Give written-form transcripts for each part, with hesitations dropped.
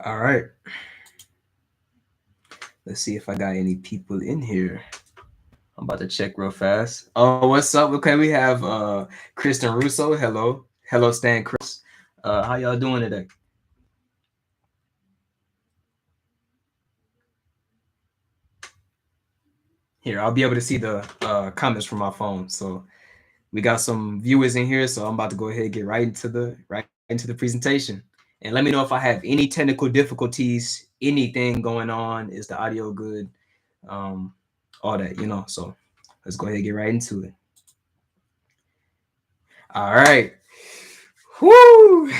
All right. Let's see if I got any people in here. I'm about to check real fast. Oh, what's up? Okay, we have Kristen Russo. Hello. Hello, Stan Chris. How y'all doing today? Here, I'll be able to see the comments from my phone. So we got some viewers in here, so I'm about to go ahead and get right into the presentation. And let me know if I have any technical difficulties, anything going on. Is the audio good? Um, all that. So let's go ahead and get right into it. All right. Whoo!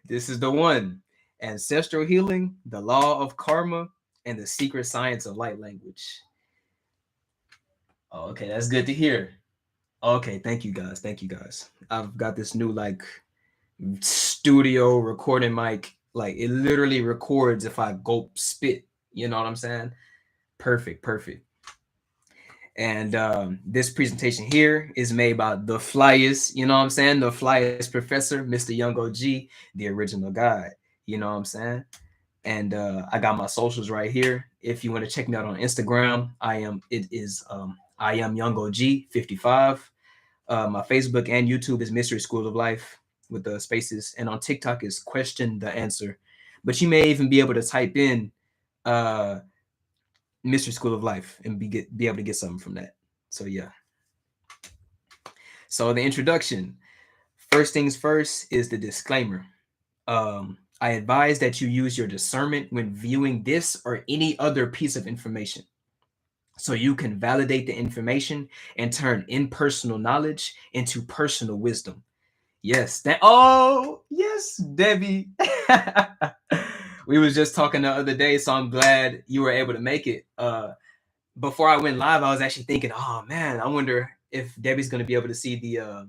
This is the one. Ancestral healing, the law of karma, and the secret science of light language. Oh, okay, that's good to hear. Okay, thank you guys. Thank you guys. I've got this new studio recording mic. Like it literally records if I gulp spit. You know what I'm saying? Perfect, perfect. And this presentation here is made by the flyest, you know what I'm saying? The flyest professor, Mr. Young OG, the original guide. You know what I'm saying? And I got my socials right here. If you want to check me out on Instagram, I am Young OG 55. My Facebook and YouTube is Mystery School of Life with the spaces, and on TikTok is Question the Answer. But you may even be able to type in uh, Mystery School of Life and be able to get something from that. So yeah. So the introduction. First things first is the disclaimer. I advise that you use your discernment when viewing this or any other piece of information, so you can validate the information and turn impersonal knowledge into personal wisdom. Yes. Oh, yes, Debbie. We was just talking the other day, so I'm glad you were able to make it. Before I went live, I was actually thinking, oh man, I wonder if Debbie's going to be able to see the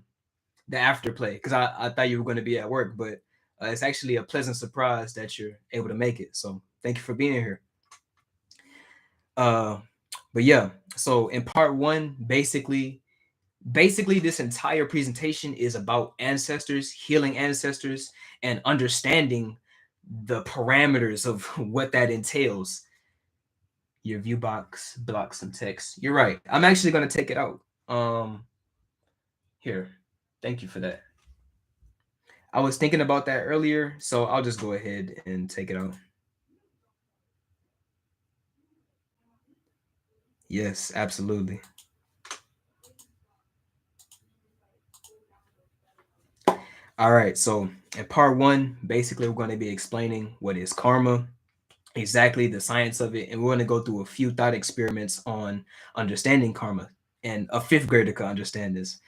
afterplay, because I thought you were going to be at work, but it's actually a pleasant surprise that you're able to make it. So thank you for being here. Uh, but yeah, so in part one, basically this entire presentation is about ancestors, healing ancestors, and understanding the parameters of what that entails. Your view box blocks some text. You're right. I'm actually going to take it out. Here. Thank you for that. I was thinking about that earlier, so I'll just go ahead and take it out. Yes, absolutely. All right, so in part one, basically, we're going to be explaining what is karma, exactly the science of it, and we're going to go through a few thought experiments on understanding karma, and a fifth grader could understand this.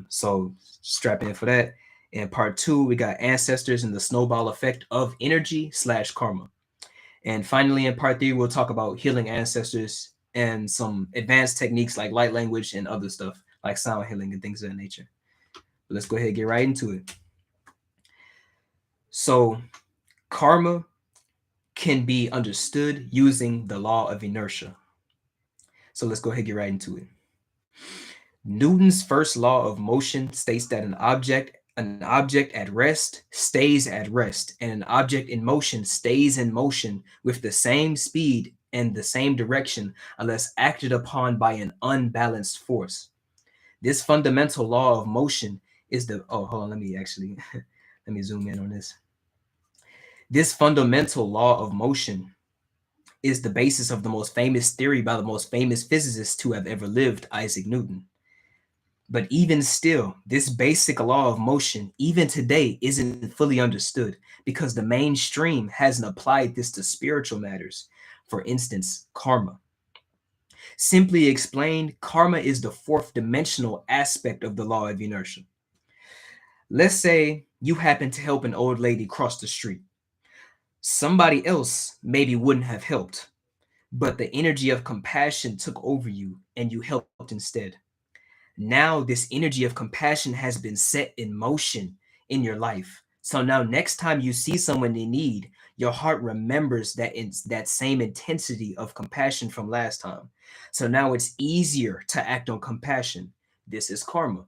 So strap in for that. In part two, we got ancestors and the snowball effect of energy slash karma. And finally, in part three, we'll talk about healing ancestors and some advanced techniques like light language and other stuff like sound healing and things of that nature. But let's go ahead and get right into it. So, karma can be understood using the law of inertia. So, let's go ahead and get right into it. Newton's first law of motion states that an object at rest stays at rest, and an object in motion stays in motion with the same speed and the same direction unless acted upon by an unbalanced force. This fundamental law of motion is the hold on, let me actually let me zoom in on this. This fundamental law of motion is the basis of the most famous theory by the most famous physicist to have ever lived, Isaac Newton. But even still, this basic law of motion, even today, isn't fully understood because the mainstream hasn't applied this to spiritual matters. For instance, karma. Simply explained, karma is the fourth dimensional aspect of the law of inertia. Let's say you happen to help an old lady cross the street. Somebody else maybe wouldn't have helped, but the energy of compassion took over you and you helped instead. Now this energy of compassion has been set in motion in your life. So now next time you see someone in need, your heart remembers that same intensity of compassion from last time. So now it's easier to act on compassion. This is karma.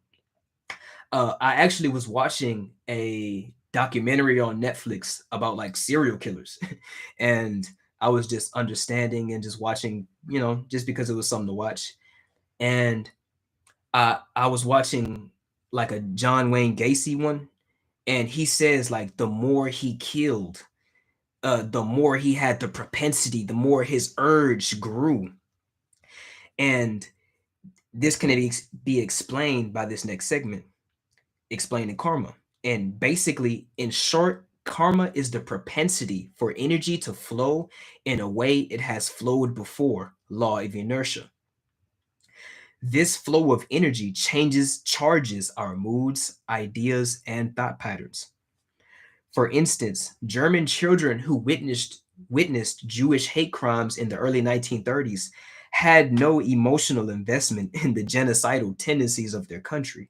I actually was watching documentary on Netflix about like serial killers. And I was just understanding and just watching, just because it was something to watch. And I was watching like a John Wayne Gacy one, and he says like the more he killed, the more he had the propensity, the more his urge grew. And this can be explained by this next segment, explaining karma. And basically, in short, karma is the propensity for energy to flow in a way it has flowed before, law of inertia. This flow of energy charges our moods, ideas, and thought patterns. For instance, German children who witnessed Jewish hate crimes in the early 1930s had no emotional investment in the genocidal tendencies of their country.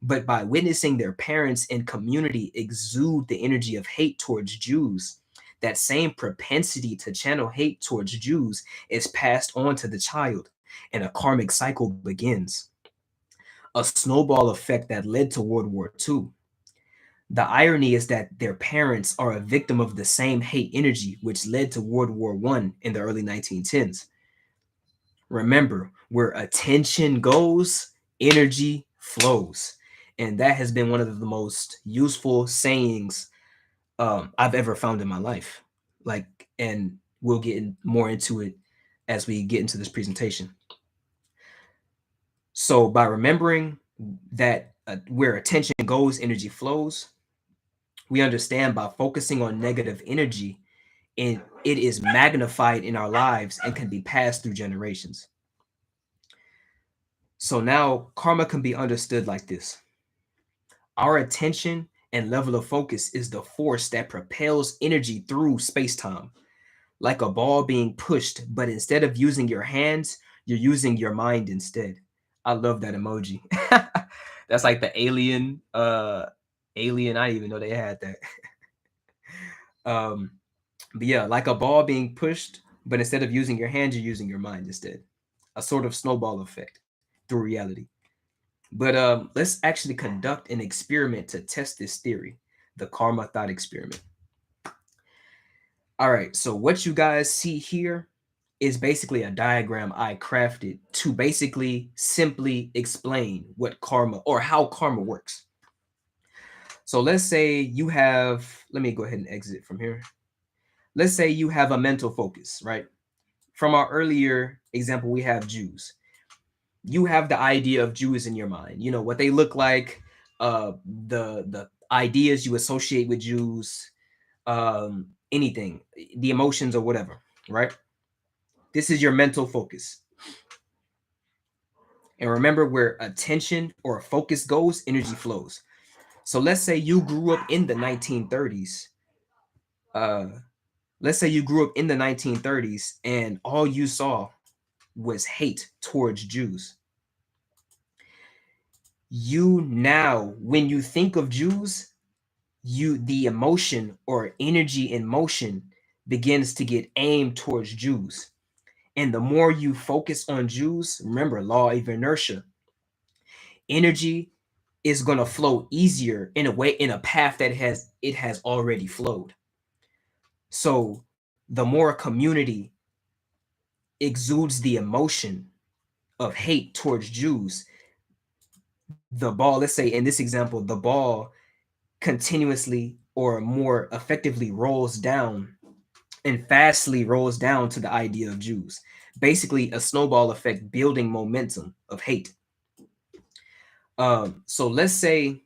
But by witnessing their parents and community exude the energy of hate towards Jews, that same propensity to channel hate towards Jews is passed on to the child, and a karmic cycle begins. A snowball effect that led to World War II. The irony is that their parents are a victim of the same hate energy which led to World War I in the early 1910s. Remember, where attention goes, energy flows. And that has been one of the most useful sayings I've ever found in my life. Like, and we'll get more into it as we get into this presentation. So, by remembering that where attention goes, energy flows, we understand by focusing on negative energy, and it is magnified in our lives and can be passed through generations. So now karma can be understood like this. Our attention and level of focus is the force that propels energy through space-time, like a ball being pushed, but instead of using your hands, you're using your mind instead. I love that emoji. That's like the alien. I didn't even know they had that. um, but yeah, like a ball being pushed, but instead of using your hands, you're using your mind instead. A sort of snowball effect through reality. But let's actually conduct an experiment to test this theory, the karma thought experiment. All right, so what you guys see here is basically a diagram I crafted to basically simply explain what karma or how karma works. So let's say you have, let me go ahead and exit from here. Let's say you have a mental focus, right? From our earlier example, we have Jews. You have the idea of Jews in your mind. You know what they look like, uh, the ideas you associate with Jews, anything, the emotions or whatever, right? This is your mental focus. And remember, where attention or focus goes, energy flows. So let's say you grew up in the 1930s. Uh, let's say you grew up in the 1930s and all you saw was hate towards Jews. You now, when you think of Jews, the emotion or energy in motion begins to get aimed towards Jews. And the more you focus on Jews, remember law of inertia, energy is going to flow easier in a way, in a path that has already flowed. So the more a community exudes the emotion of hate towards Jews, the ball, let's say in this example, the ball continuously or more effectively rolls down and fastly rolls down to the idea of Jews. Basically, a snowball effect building momentum of hate. So let's say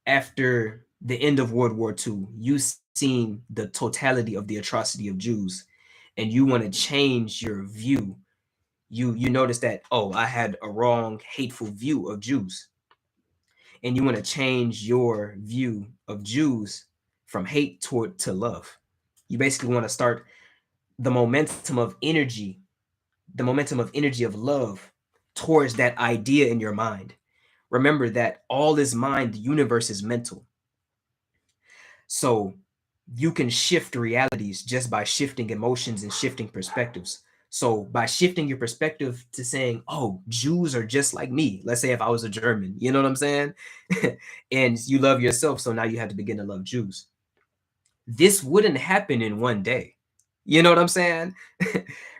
after the end of World War II, you seen the totality of the atrocity of Jews, and you want to change your view. You notice that, oh, I had a wrong, hateful view of Jews, and you want to change your view of Jews from hate toward to love. You basically want to start the momentum of energy, the momentum of energy of love towards that idea in your mind. Remember that all is mind, the universe is mental. So you can shift realities just by shifting emotions and shifting perspectives. So by shifting your perspective to saying, oh, Jews are just like me. Let's say if I was a German, you know what I'm saying? And you love yourself, so now you have to begin to love Jews. This wouldn't happen in one day. You know what I'm saying?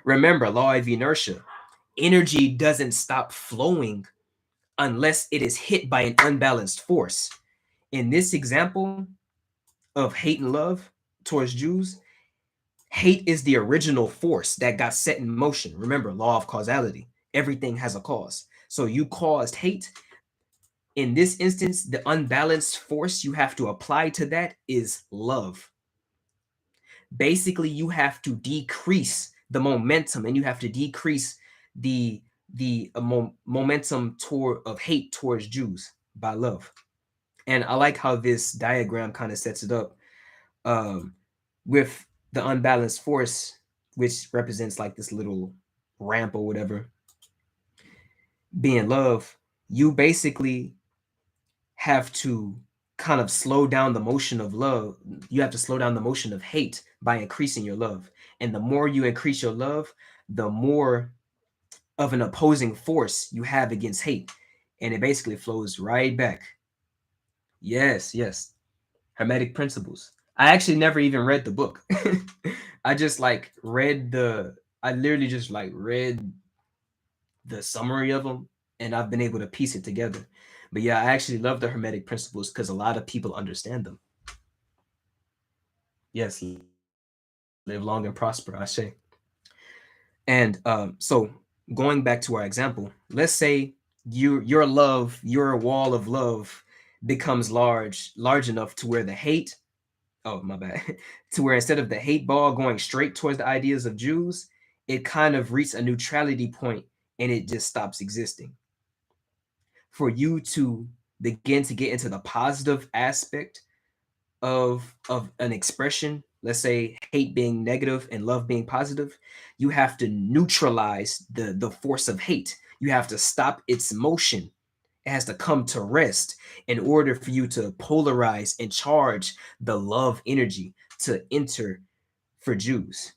Remember, law of inertia. Energy doesn't stop flowing unless it is hit by an unbalanced force. In this example of hate and love towards Jews, hate is the original force that got set in motion. Remember, law of causality. Everything has a cause. So you caused hate. In this instance, the unbalanced force you have to apply to that is love. Basically, you have to decrease the momentum and you have to decrease the momentum toward of hate towards Jews by love. And I like how this diagram kind of sets it up, um, with the unbalanced force, which represents like this little ramp or whatever, being love. You basically have to kind of slow down the motion of love. You have to slow down the motion of hate by increasing your love. And the more you increase your love, the more of an opposing force you have against hate. And it basically flows right back. Yes, yes. Hermetic principles. I actually never even read the book. I just like read the I literally just like read the summary of them, and I've been able to piece it together. But yeah, I actually love the Hermetic principles because a lot of people understand them. Yes, live long and prosper, I say. And so going back to our example, let's say your love, your wall of love becomes large enough to where the hate, oh my bad, to where instead of the hate ball going straight towards the ideas of Jews, it kind of reaches a neutrality point and it just stops existing. For you to begin to get into the positive aspect of an expression, let's say hate being negative and love being positive, you have to neutralize the force of hate. You have to stop its motion. It has to come to rest in order for you to polarize and charge the love energy to enter for Jews,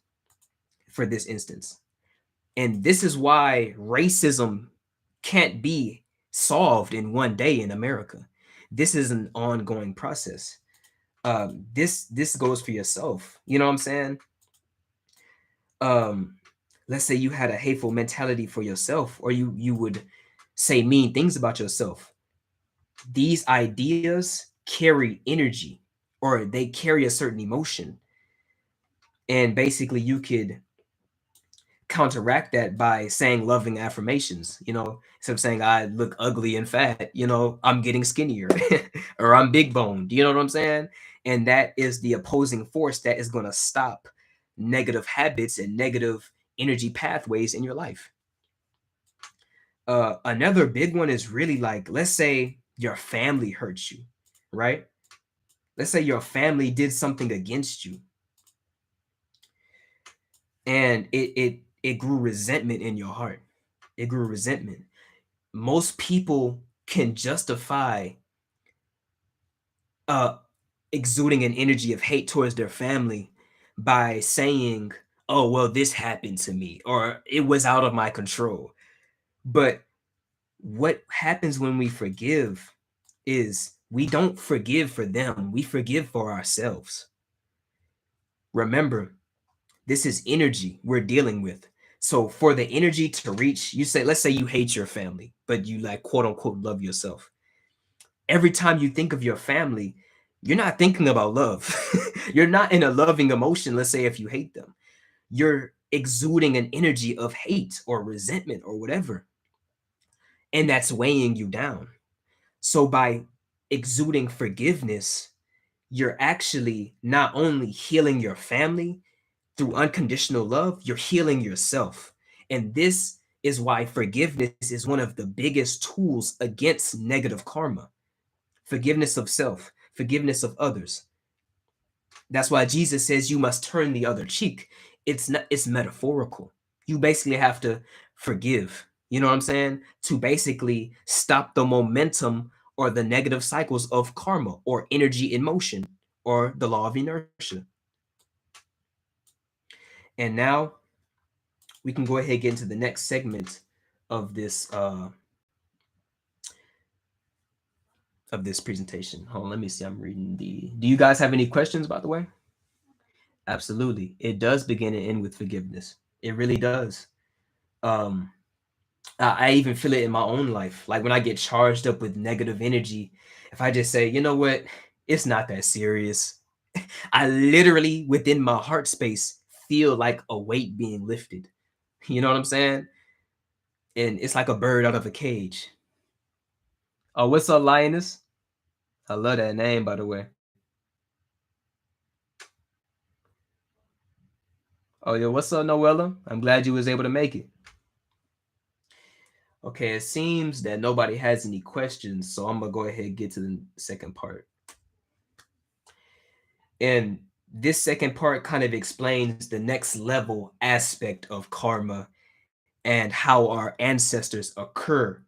for this instance. And this is why racism can't be solved in one day in America. This is an ongoing process. This goes for yourself. You know what I'm saying? Um, let's say you had a hateful mentality for yourself, or you would say mean things about yourself. These ideas carry energy, or they carry a certain emotion, and basically you could counteract that by saying loving affirmations. Instead of saying I look ugly and fat, I'm getting skinnier or I'm big boned. You know what I'm saying? And that is the opposing force that is going to stop negative habits and negative energy pathways in your life. Another big one is really like, let's say your family hurts you, right? Let's say your family did something against you, and it grew resentment in your heart. It grew resentment. Most people can justify uh exuding an energy of hate towards their family by saying, oh well, this happened to me, or it was out of my control. But what happens when we forgive is we don't forgive for them, we forgive for ourselves. Remember, this is energy we're dealing with. So for the energy to reach, you say, let's say you hate your family, but you like quote unquote love yourself. Every time you think of your family, you're not thinking about love. You're not in a loving emotion. Let's say if you hate them, you're exuding an energy of hate or resentment or whatever. And that's weighing you down. So by exuding forgiveness, you're actually not only healing your family through unconditional love, you're healing yourself. And this is why forgiveness is one of the biggest tools against negative karma. Forgiveness of self, forgiveness of others. That's why Jesus says you must turn the other cheek. It's metaphorical. You basically have to forgive. You know what I'm saying? To basically stop the momentum or the negative cycles of karma or energy in motion or the law of inertia. And now we can go ahead and get into the next segment of this presentation. Hold on, let me see. I'm reading the. Do you guys have any questions, by the way? Absolutely. It does begin and end with forgiveness. It really does. Um, I even feel it in my own life. Like when I get charged up with negative energy, if I just say, you know what, it's not that serious, I literally within my heart space feel like a weight being lifted. You know what I'm saying? And it's like a bird out of a cage. Oh, what's up, Lioness? I love that name, by the way. Oh, yo, what's up, Noella? I'm glad you was able to make it. Okay, it seems that nobody has any questions, so I'm gonna go ahead and get to the second part. And this second part kind of explains the next level aspect of karma and how our ancestors occur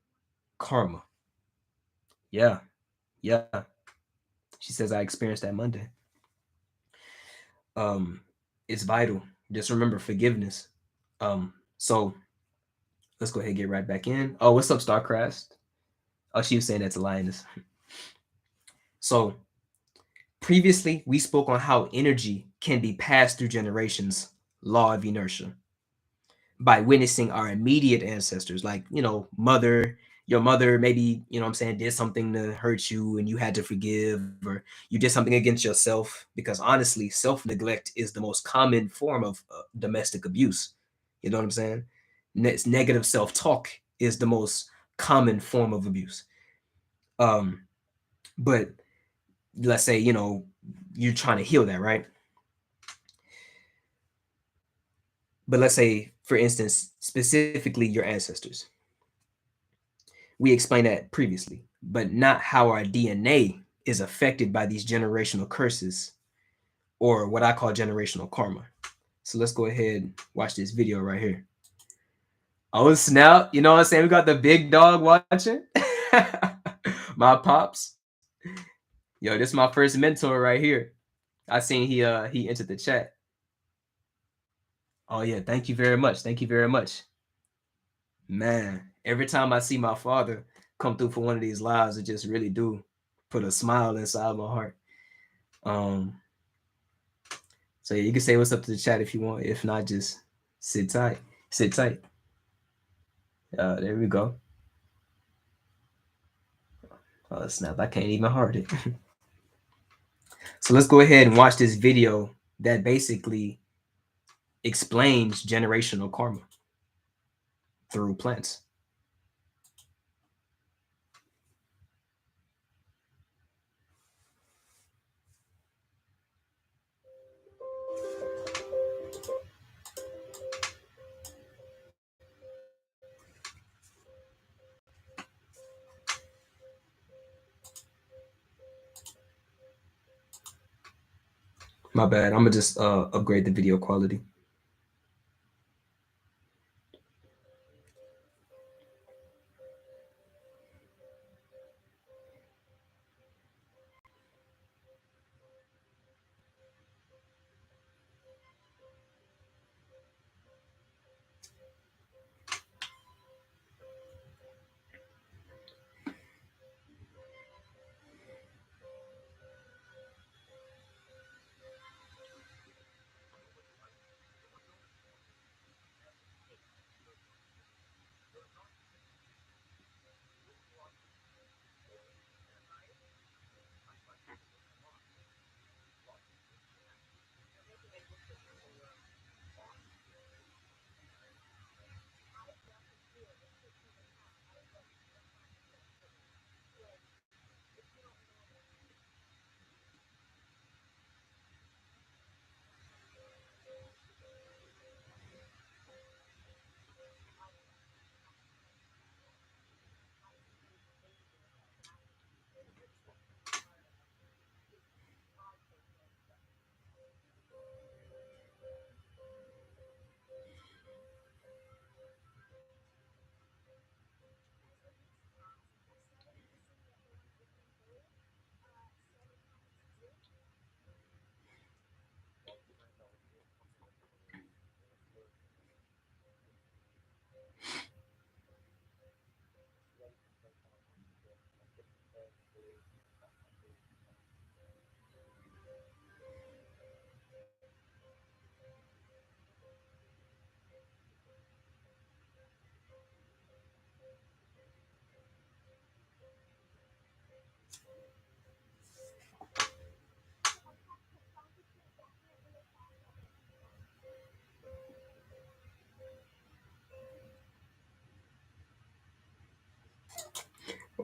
karma. Yeah, yeah. She says I experienced that Monday. Um, it's vital. Just remember forgiveness. So let's go ahead and get right back in. Oh, what's up, Starcrast? Oh, she was saying that's a lioness. So previously, we spoke on how energy can be passed through generations, law of inertia, by witnessing our immediate ancestors, like, mother, your mother maybe, I'm saying, did something to hurt you and you had to forgive, or you did something against yourself, because honestly, self-neglect is the most common form of domestic abuse. You know what I'm saying? Negative self-talk is the most common form of abuse. Um, but let's say, you're trying to heal that, right? But let's say, for instance, specifically your ancestors. We explained that previously, but not how our DNA is affected by these generational curses, or what I call generational karma. So let's go ahead and watch this video right here. Oh, snap. You know what I'm saying? We got the big dog watching. My pops. Yo, this is my first mentor right here. I seen he entered the chat. Oh yeah, thank you very much. Thank you very much. Man, every time I see my father come through for one of these lives, it just really do put a smile inside my heart. Um, so yeah, you can say what's up to the chat if you want. If not, just sit tight. Sit tight. There we go. Oh snap! I can't even heart it. So let's go ahead and watch this video that basically explains generational karma through plants. My bad. I'm gonna just upgrade the video quality.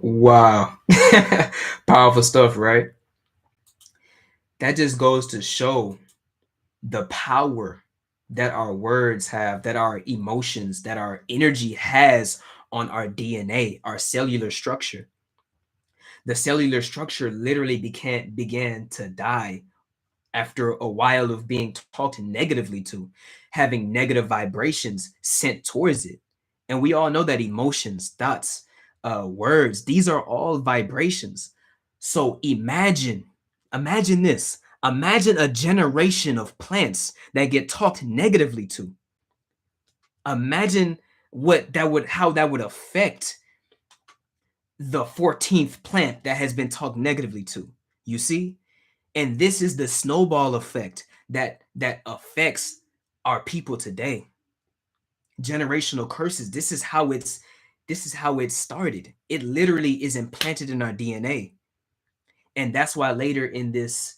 Wow. Powerful stuff, right? That just goes to show the power that our words have, that our emotions, that our energy has on our DNA, our cellular structure. The cellular structure literally began to die after a while of being talked negatively to, having negative vibrations sent towards it. And we all know that emotions, thoughts, words, these are all vibrations. So imagine this. Imagine a generation of plants that get talked negatively to. Imagine how that would affect the 14th plant that has been talked negatively to. You see? And this is the snowball effect that affects our people today. Generational curses. This is how it started. It literally is implanted in our DNA. And that's why later in this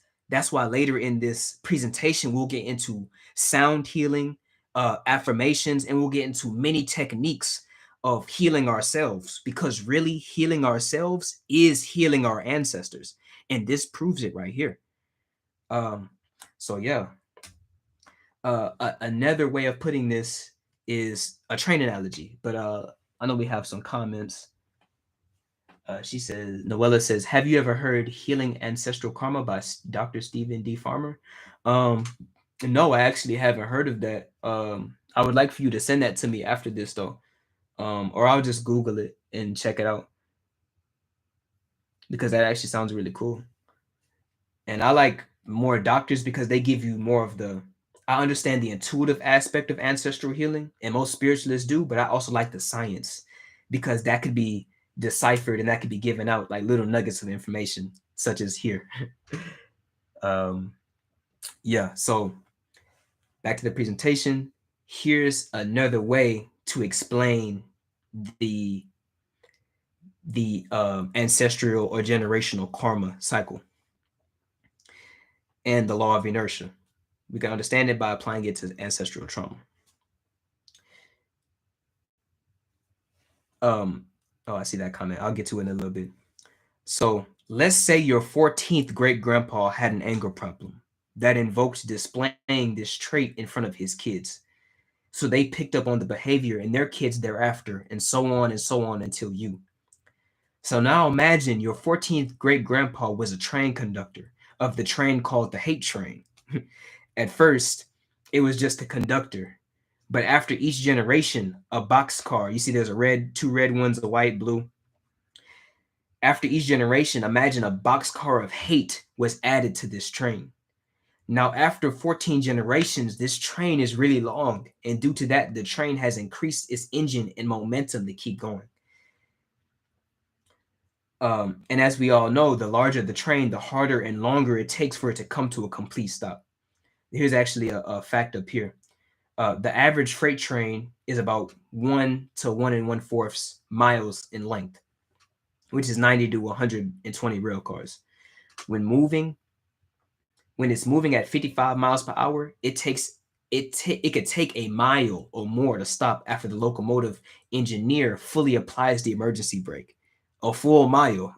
presentation we'll get into sound healing, affirmations, and we'll get into many techniques of healing ourselves, because really healing ourselves is healing our ancestors, and this proves it right here. um so yeah, another way of putting this is a train analogy, but I know we have some comments. She says, Noella says, have you ever heard Healing Ancestral Karma by Dr. Stephen D. Farmer? Um, no, I actually haven't heard of that. I would like for you to send that to me after this, though. Or I'll just Google it and check it out, because that actually sounds really cool. And I like more doctors because they give you more of the. I understand the intuitive aspect of ancestral healing, and most spiritualists do, but I also like the science, because that could be deciphered and that could be given out like little nuggets of information, such as here. um, yeah, so back to the presentation. Here's another way to explain the ancestral or generational karma cycle and the law of inertia. We can understand it by applying it to ancestral trauma. Um, oh, I see that comment. I'll get to it in a little bit. So let's say your 14th great grandpa had an anger problem that invoked displaying this trait in front of his kids. So they picked up on the behavior in their kids thereafter, and so on until you. So now imagine your 14th great grandpa was a train conductor of the train called the hate train. At first, it was just a conductor. But after each generation, a boxcar, you see there's two red ones, a white, blue. After each generation, imagine a boxcar of hate was added to this train. Now, after 14 generations, this train is really long. And due to that, the train has increased its engine and momentum to keep going. And as we all know, the larger the train, the harder and longer it takes for it to come to a complete stop. Here's actually a fact up here. The average freight train is about 1 to 1 1/4 miles in length, which is 90 to 120 rail cars. When moving, when it's moving at 55 miles per hour, it could take a mile or more to stop after the locomotive engineer fully applies the emergency brake. A full mile.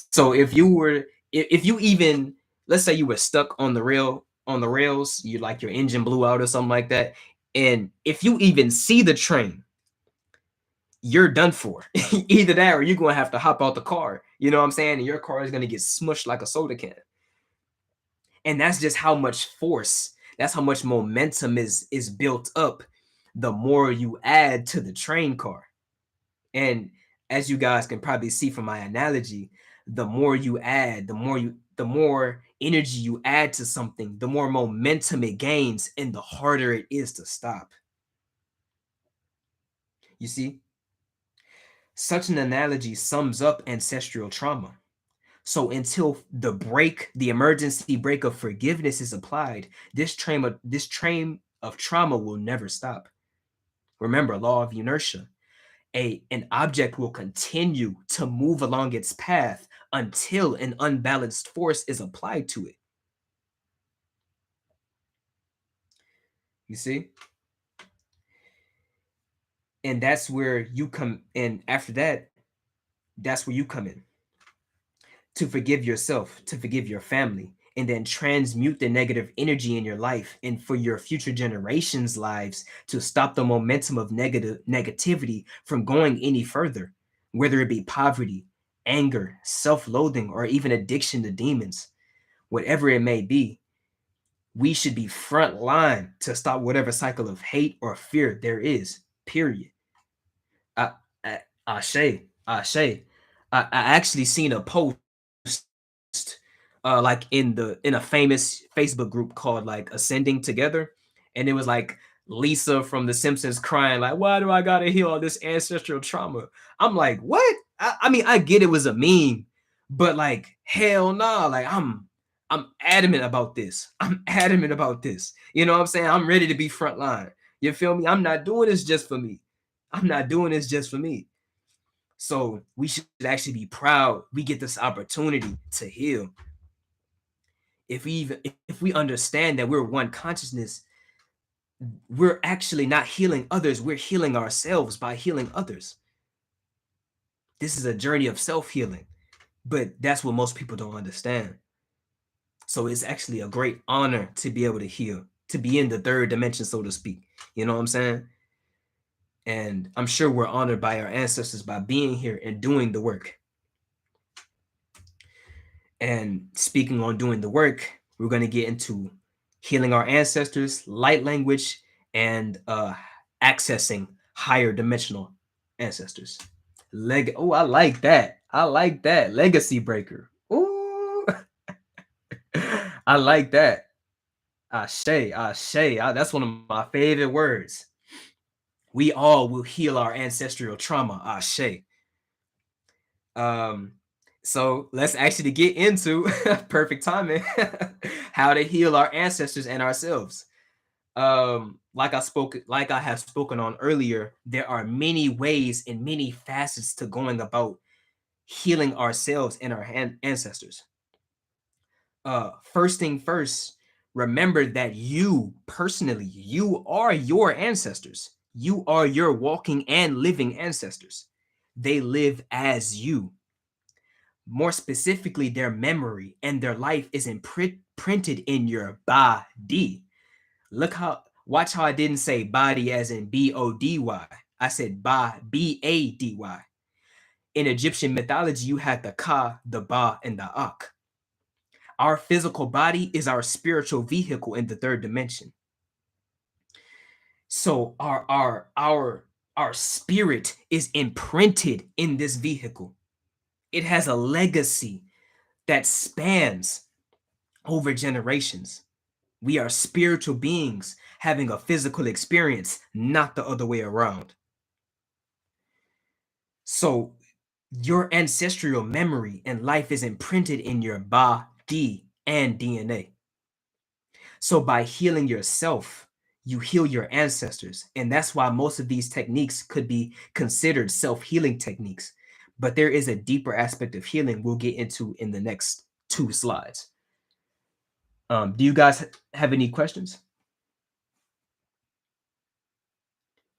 So if you even, let's say you were stuck on the rails, you like your engine blew out or something like that, and if you even see the train, you're done for. Either that or you're gonna have to hop out the car. You know what I'm saying? And your car is gonna get smushed like a soda can. And that's just how much force, that's how much momentum is built up the more you add to the train car. And as you guys can probably see from my analogy, the more you add, the more energy you add to something, the more momentum it gains and the harder it is to stop. You see, such an analogy sums up ancestral trauma. So until the emergency brake of forgiveness is applied, this train of trauma will never stop. Remember, law of inertia. An object will continue to move along its path until an unbalanced force is applied to it. You see? And that's where you come in after that. That's where you come in, to forgive yourself, to forgive your family, and then transmute the negative energy in your life and for your future generations' lives, to stop the momentum of negativity from going any further, whether it be poverty, anger, self-loathing, or even addiction to demons, whatever it may be. We should be front line to stop whatever cycle of hate or fear there is. Period. I, I, Ashe, Ashe. I actually seen a post, like in a famous Facebook group called like Ascending Together, and it was like Lisa from The Simpsons crying like, "Why do I gotta heal all this ancestral trauma?" I'm like, "What?" I mean, I get it was a meme, but like, hell nah. Like, I'm adamant about this. I'm adamant about this. You know what I'm saying? I'm ready to be frontline. You feel me? I'm not doing this just for me. I'm not doing this just for me. So we should actually be proud we get this opportunity to heal. If we understand that we're one consciousness, we're actually not healing others, we're healing ourselves by healing others. This is a journey of self-healing, but that's what most people don't understand. So it's actually a great honor to be able to heal, to be in the third dimension, so to speak. You know what I'm saying? And I'm sure we're honored by our ancestors by being here and doing the work. And speaking on doing the work, we're going to get into healing our ancestors, light language, and accessing higher dimensional ancestors. Oh, I like that. I like that. Legacy breaker. Ooh, I like that. Ashe, ashe. That's one of my favorite words. We all will heal our ancestral trauma. Ashe. Um, so let's actually get into perfect timing, how to heal our ancestors and ourselves. Like I have spoken on earlier, there are many ways and many facets to going about healing ourselves and our ancestors. First thing first, remember that you personally, you are your ancestors. You are your walking and living ancestors. They live as you. More specifically, their memory and their life is printed in your body. Watch how I didn't say body as in Body. I said Bady. In Egyptian mythology, you had the Ka, the Ba, and the Ak. Our physical body is our spiritual vehicle in the third dimension. So our spirit is imprinted in this vehicle. It has a legacy that spans over generations. We are spiritual beings having a physical experience, not the other way around. So your ancestral memory and life is imprinted in your body and DNA. So by healing yourself, you heal your ancestors. And that's why most of these techniques could be considered self-healing techniques. But there is a deeper aspect of healing we'll get into in the next 2 slides. Do you guys have any questions?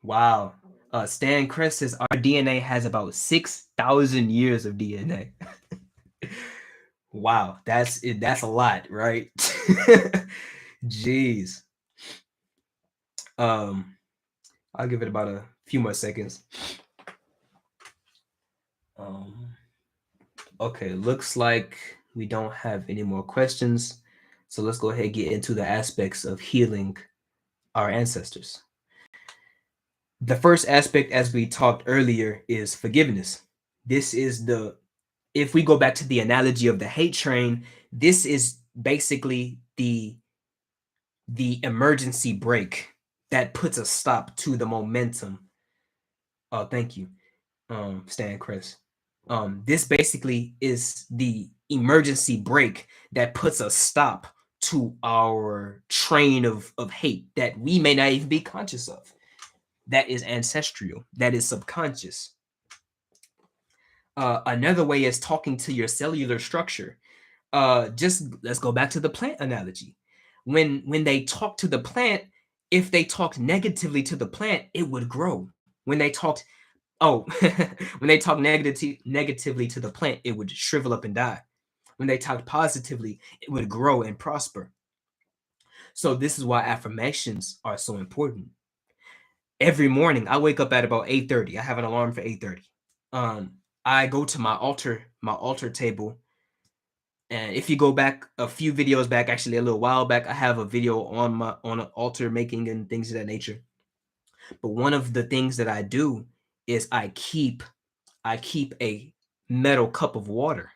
Wow. Stan Chris says our DNA has about 6,000 years of DNA. Wow, that's it. That's a lot, right? Jeez. I'll give it about a few more seconds. Um, okay, looks like we don't have any more questions. So let's go ahead and get into the aspects of healing our ancestors. The first aspect, as we talked earlier, is forgiveness. This is if we go back to the analogy of the hate train, this is basically the emergency brake that puts a stop to the momentum. Oh, thank you, Stan Chris. This basically is the emergency brake that puts a stop to our train of hate that we may not even be conscious of. That is ancestral. That is subconscious. Another way is talking to your cellular structure. Just let's go back to the plant analogy. When they talk to the plant, if they talked negatively to the plant, it would grow. When they talked Oh, when they talk negatively to the plant, it would shrivel up and die. When they talked positively, it would grow and prosper. So this is why affirmations are so important. Every morning, I wake up at about 8:30. I have an alarm for 8:30. Um, I go to my altar table, and if you go back a few videos back, actually a little while back, I have a video on an altar making and things of that nature. But one of the things that I do is I keep a metal cup of water,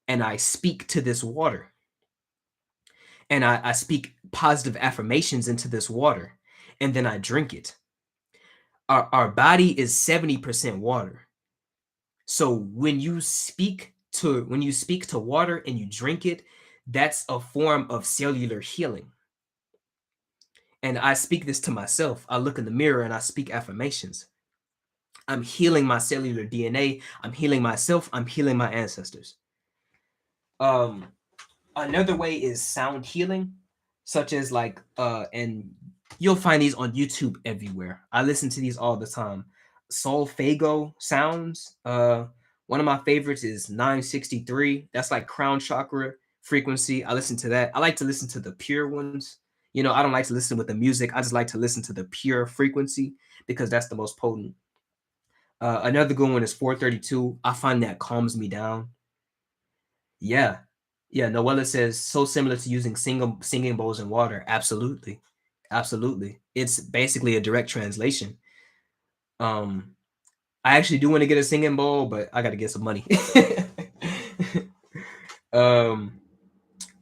and I speak to this water, and I speak positive affirmations into this water, and then I drink it. Our body is 70% water. So when you speak to water and you drink it, that's a form of cellular healing. And I speak this to myself. I look in the mirror and I speak affirmations. I'm healing my cellular DNA. I'm healing myself. I'm healing my ancestors. Um, Another way is sound healing, such as and you'll find these on YouTube everywhere. I listen to these all the time. Solfago sounds. One of my favorites is 963. That's like crown chakra frequency. I listen to that. I like to listen to the pure ones. I don't like to listen with the music. I just like to listen to the pure frequency because that's the most potent. Another good one is 432. I find that calms me down. Yeah. Yeah, Noella says so similar to using singing bowls in water. Absolutely. Absolutely. It's basically a direct translation. Um I actually do want to get a singing bowl, but I got to get some money. um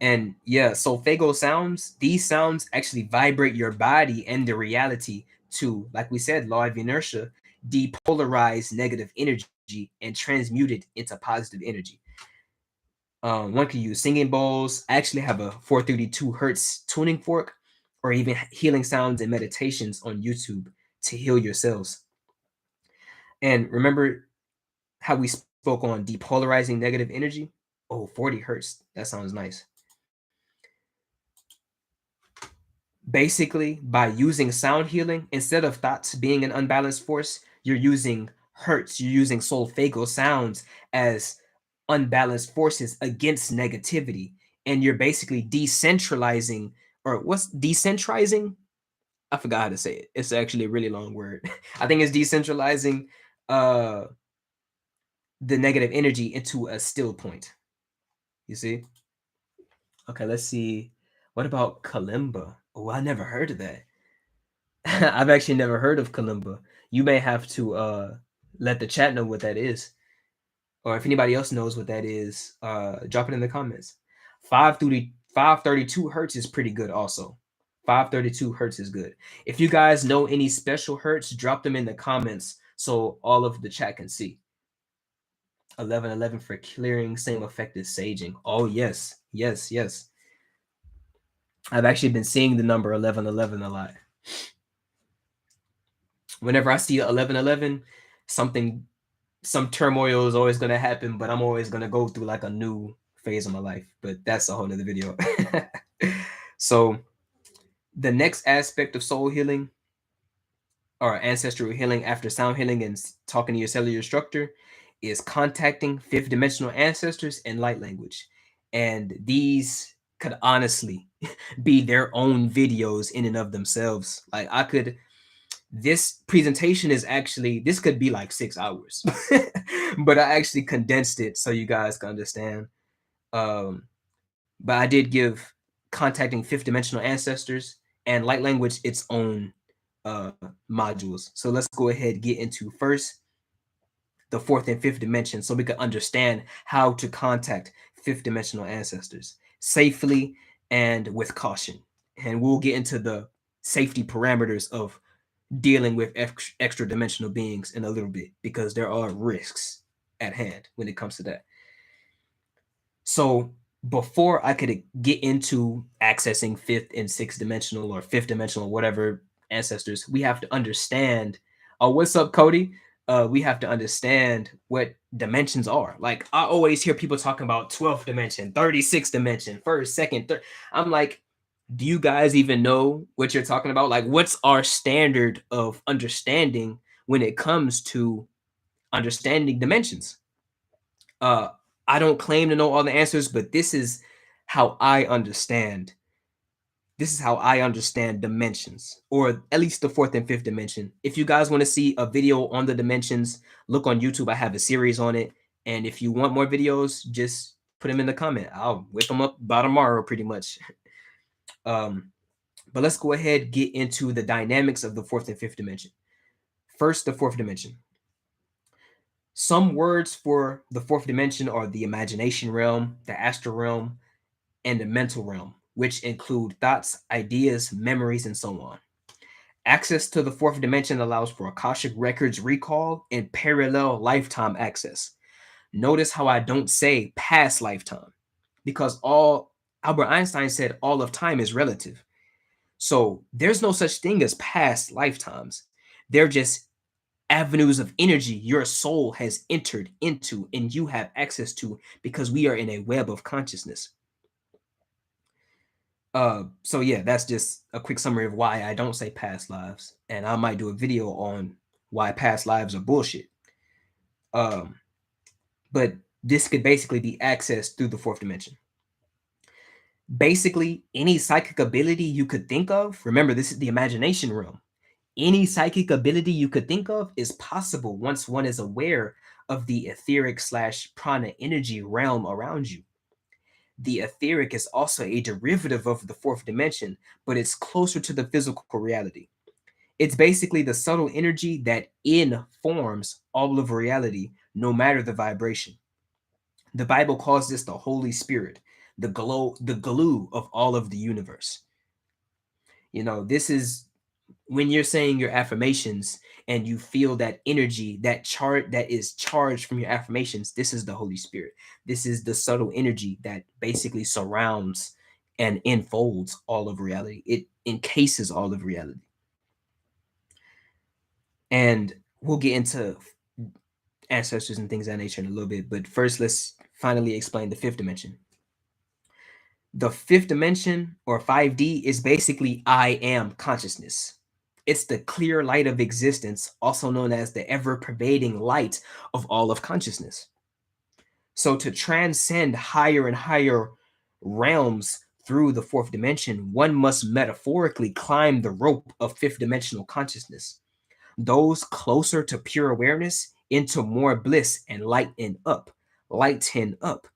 and yeah, so Fago sounds, these sounds actually vibrate your body and the reality to, like we said, law of inertia, depolarize negative energy and transmute it into positive energy. One can use singing bowls. I actually have a 432 hertz tuning fork, or even healing sounds and meditations on YouTube to heal your cells. And remember how we spoke on depolarizing negative energy? Oh, 40 hertz. That sounds nice. Basically, by using sound healing, instead of thoughts being an unbalanced force, you're using hertz, you're using solfago sounds as unbalanced forces against negativity. And you're basically decentralizing, or what's decentralizing? I forgot how to say it. It's actually a really long word. I think it's decentralizing uh the negative energy into a still point. You see? Okay, let's see. What about kalimba? Oh, I never heard of that. I've actually never heard of kalimba. You may have to let the chat know what that is. Or if anybody else knows what that is, drop it in the comments. 532 hertz is pretty good also. 532 hertz is good. If you guys know any special hertz, drop them in the comments so all of the chat can see. 1111 for clearing, same effect as saging. Oh, yes. Yes, yes. I've actually been seeing the number 1111 a lot. Whenever I see 1111, some turmoil is always going to happen, but I'm always going to go through like a new phase of my life. But that's a whole nother video. So the next aspect of soul healing or ancestral healing after sound healing and talking to your cellular structure is contacting fifth dimensional ancestors in light language. And these could honestly be their own videos in and of themselves. This presentation is actually, this could be like 6 hours, but I actually condensed it so you guys can understand. But I did give contacting fifth dimensional ancestors and light language its own uh, modules. So let's go ahead and get into first the fourth and fifth dimension so we can understand how to contact fifth dimensional ancestors safely and with caution. And we'll get into the safety parameters of dealing with extra dimensional beings in a little bit because there are risks at hand when it comes to that. So before I could get into accessing fifth and sixth dimensional or fifth dimensional, whatever ancestors, we have to understand. Oh, what's up, Cody? We have to understand what dimensions are. Like I always hear people talking about 12th dimension, 36th dimension, first, second, third. I'm like, do you guys even know what you're talking about? Like, what's our standard of understanding when it comes to understanding dimensions. Uh, I don't claim to know all the answers, but how I understand. This is how I understand dimensions, or at least the fourth and fifth dimension. If you guys want to see a video on the dimensions, look on YouTube. I have a series on it. And if you want more videos, just put them in the comment. I'll whip them up by tomorrow, pretty much. Um, but let's go ahead get into the dynamics of the fourth and fifth dimension. First, the fourth dimension. Some words for the fourth dimension are the imagination realm, the astral realm, and the mental realm, which include thoughts, ideas, memories, and so on. Access to the fourth dimension allows for Akashic records recall and parallel lifetime access. Notice how I don't say past lifetime, because all Albert Einstein said all of time is relative. So there's no such thing as past lifetimes. They're just avenues of energy your soul has entered into and you have access to, because we are in a web of consciousness. So yeah, that's just a quick summary of why I don't say past lives, and I might do a video on why past lives are bullshit. Um, but this could basically be accessed through the fourth dimension. Basically, any psychic ability you could think of, remember, this is the imagination realm. Any psychic ability you could think of is possible once one is aware of the etheric / prana energy realm around you. The etheric is also a derivative of the fourth dimension, but it's closer to the physical reality. It's basically the subtle energy that informs all of reality, no matter the vibration. The Bible calls this the Holy Spirit, the glue of all of the universe. This is when you're saying your affirmations and you feel that energy, that chart that is charged from your affirmations. This is the Holy Spirit. This is the subtle energy that basically surrounds and enfolds all of reality. It encases all of reality. And we'll get into ancestors and things of that nature in a little bit. But first, let's finally explain the fifth dimension. The fifth dimension, or 5D, is basically I am consciousness. It's the clear light of existence, also known as the ever pervading light of all of consciousness. So, to transcend higher and higher realms through the fourth dimension, one must metaphorically climb the rope of fifth dimensional consciousness. Those closer to pure awareness into more bliss and lighten up. Lighten up.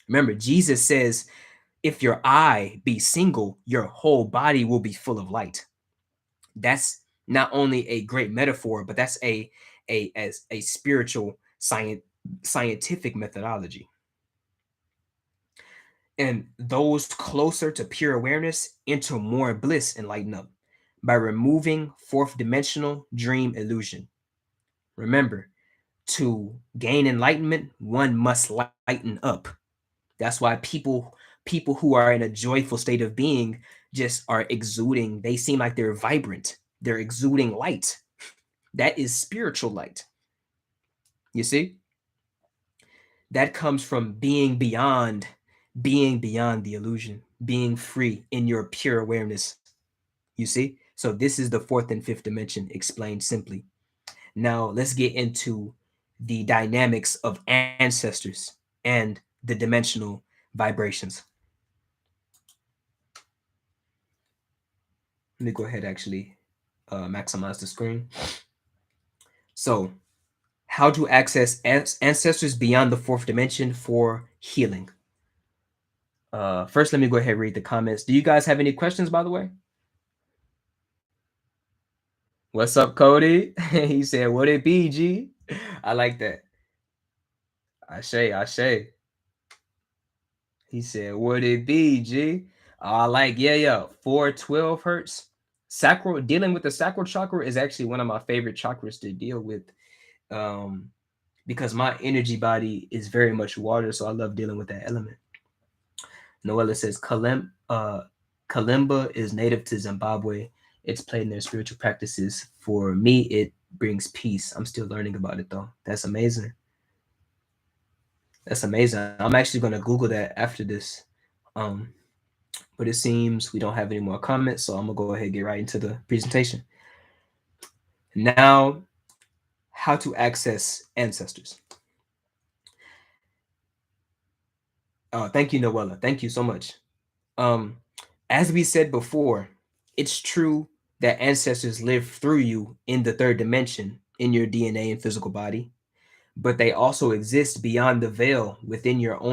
Remember, Jesus says, if your eye be single, your whole body will be full of light. That's not only a great metaphor, but that's as a spiritual scientific methodology. And those closer to pure awareness enter more bliss and lighten up by removing fourth dimensional dream illusion. Remember, to gain enlightenment, one must lighten up. That's why people who are in a joyful state of being just are exuding. They seem like they're vibrant. They're exuding light. That is spiritual light. You see? That comes from being beyond the illusion, being free in your pure awareness. You see? So this is the fourth and fifth dimension explained simply. Now let's get into the dynamics of ancestors and the dimensional vibrations. Let me go ahead actually maximize the screen. So, how to access ancestors beyond the fourth dimension for healing. First, let me go ahead and read the comments. Do you guys have any questions, by the way? What's up, Cody? He said, "What it be, G?" I like that. Ashe. He said, "What it be, G?" I like, yeah. 412 hertz. Sacral, dealing with the sacral chakra is actually one of my favorite chakras to deal with. Because my energy body is very much water, so I love dealing with that element. Noella says kalimba is native to Zimbabwe. It's played in their spiritual practices. For me, it brings peace. I'm still learning about it though. That's amazing. That's amazing. I'm actually going to Google that after this. But it seems we don't have any more comments, so I'm gonna go ahead and get right into the presentation. Now, How to access ancestors. Thank you, Noella. Thank you so much. Um, as we said before, it's true that ancestors live through you in the third dimension in your DNA and physical body, but they also exist beyond the veil within their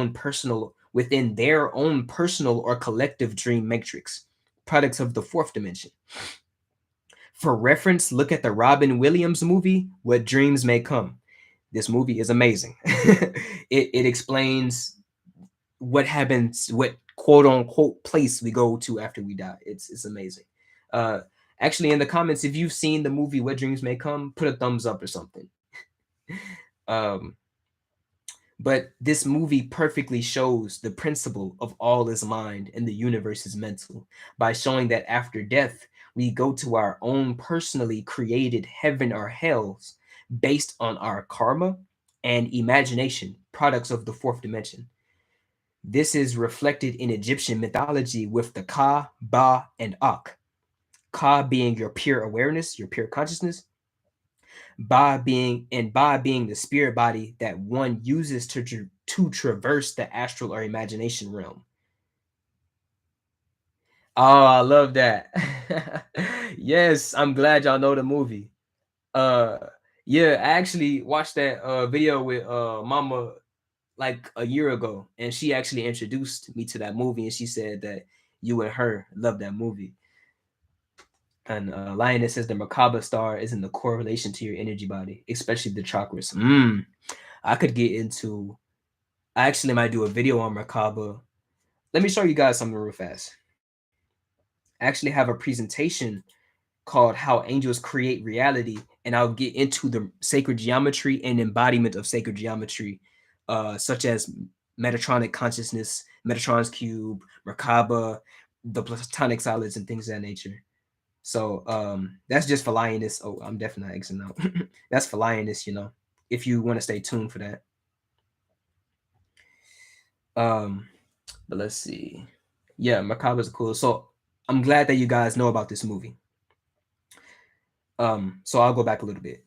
own personal or collective dream matrix, products of the fourth dimension. For reference, look at the Robin Williams movie, What Dreams May Come. This movie is amazing. It explains what happens, what quote unquote place we go to after we die. It's amazing. Uh, Actually, in the comments, if you've seen the movie What Dreams May Come, put a thumbs up or something. Um, but this movie perfectly shows the principle of all is mind and the universe is mental by showing that after death, we go to our own personally created heaven or hells based on our karma and imagination, products of the fourth dimension. This is reflected in Egyptian mythology with the Ka, Ba, and Ak. Ka being your pure awareness, your pure consciousness, Ba being the spirit body that one uses to traverse the astral or imagination realm. Oh, I love that. Yes, I'm glad y'all know the movie. Uh yeah, I actually watched that video with Mama like a year ago, and she actually introduced me to that movie, and she said that you and her love that movie. And Lioness says the Merkaba star is in the correlation to your energy body, especially the chakras. I could get into. I actually might do a video on Merkaba. Let me show you guys something real fast. I actually have a presentation called "How Angels Create Reality," and I'll get into the sacred geometry and embodiment of sacred geometry, such as Metatronic consciousness, Metatron's cube, Merkaba, the platonic solids, and things of that nature. So that's just for lioness. Oh, I'm definitely not exiting out. That's for lioness, if you want to stay tuned for that. Um, but let's see. Yeah, Macabre is cool. So I'm glad that you guys know about this movie. So I'll go back a little bit.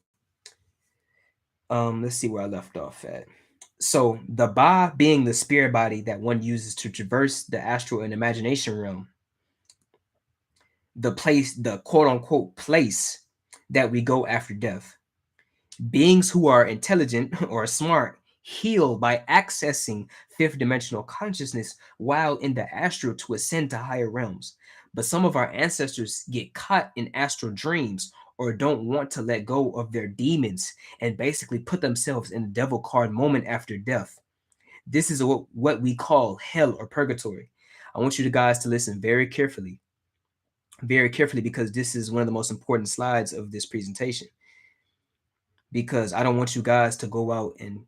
Let's see where I left off at. So the Ba being the spirit body that one uses to traverse the astral and imagination realm, the place, the quote unquote place that we go after death. Beings who are intelligent or smart heal by accessing fifth dimensional consciousness while in the astral to ascend to higher realms. But some of our ancestors get caught in astral dreams or don't want to let go of their demons and basically put themselves in the devil card moment after death. This is what we call hell or purgatory. I want you guys to listen very carefully, because this is one of the most important slides of this presentation, because I don't want you guys to go out and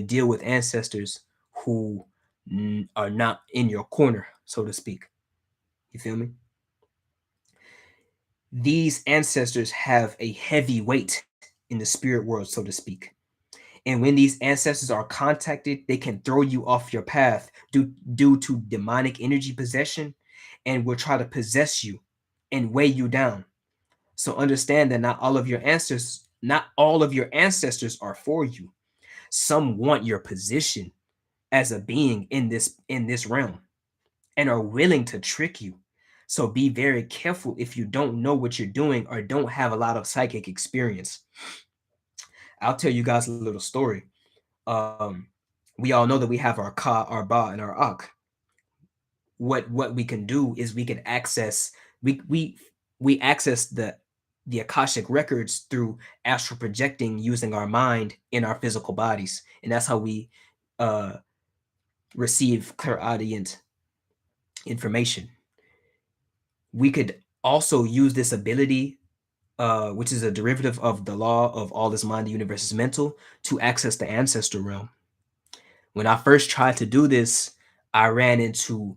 deal with ancestors who are not in your corner, so to speak. You feel me? These ancestors have a heavy weight in the spirit world, so to speak. And when these ancestors are contacted, they can throw you off your path due to demonic energy possession, and will try to possess you and weigh you down. So understand that not all of your ancestors are for you. Some want your position as a being in this realm and are willing to trick you. So be very careful if you don't know what you're doing or don't have a lot of psychic experience. I'll tell you guys a little story. Um, we all know that we have our Ka, our Ba, and our Ak. What we can do is we can access we access the Akashic records through astral projecting using our mind in our physical bodies, and that's how we uh, receive clairaudient information. We could also use this ability, which is a derivative of the law of all is mind, the universe is mental, to access the ancestral realm. When I first tried to do this, I ran into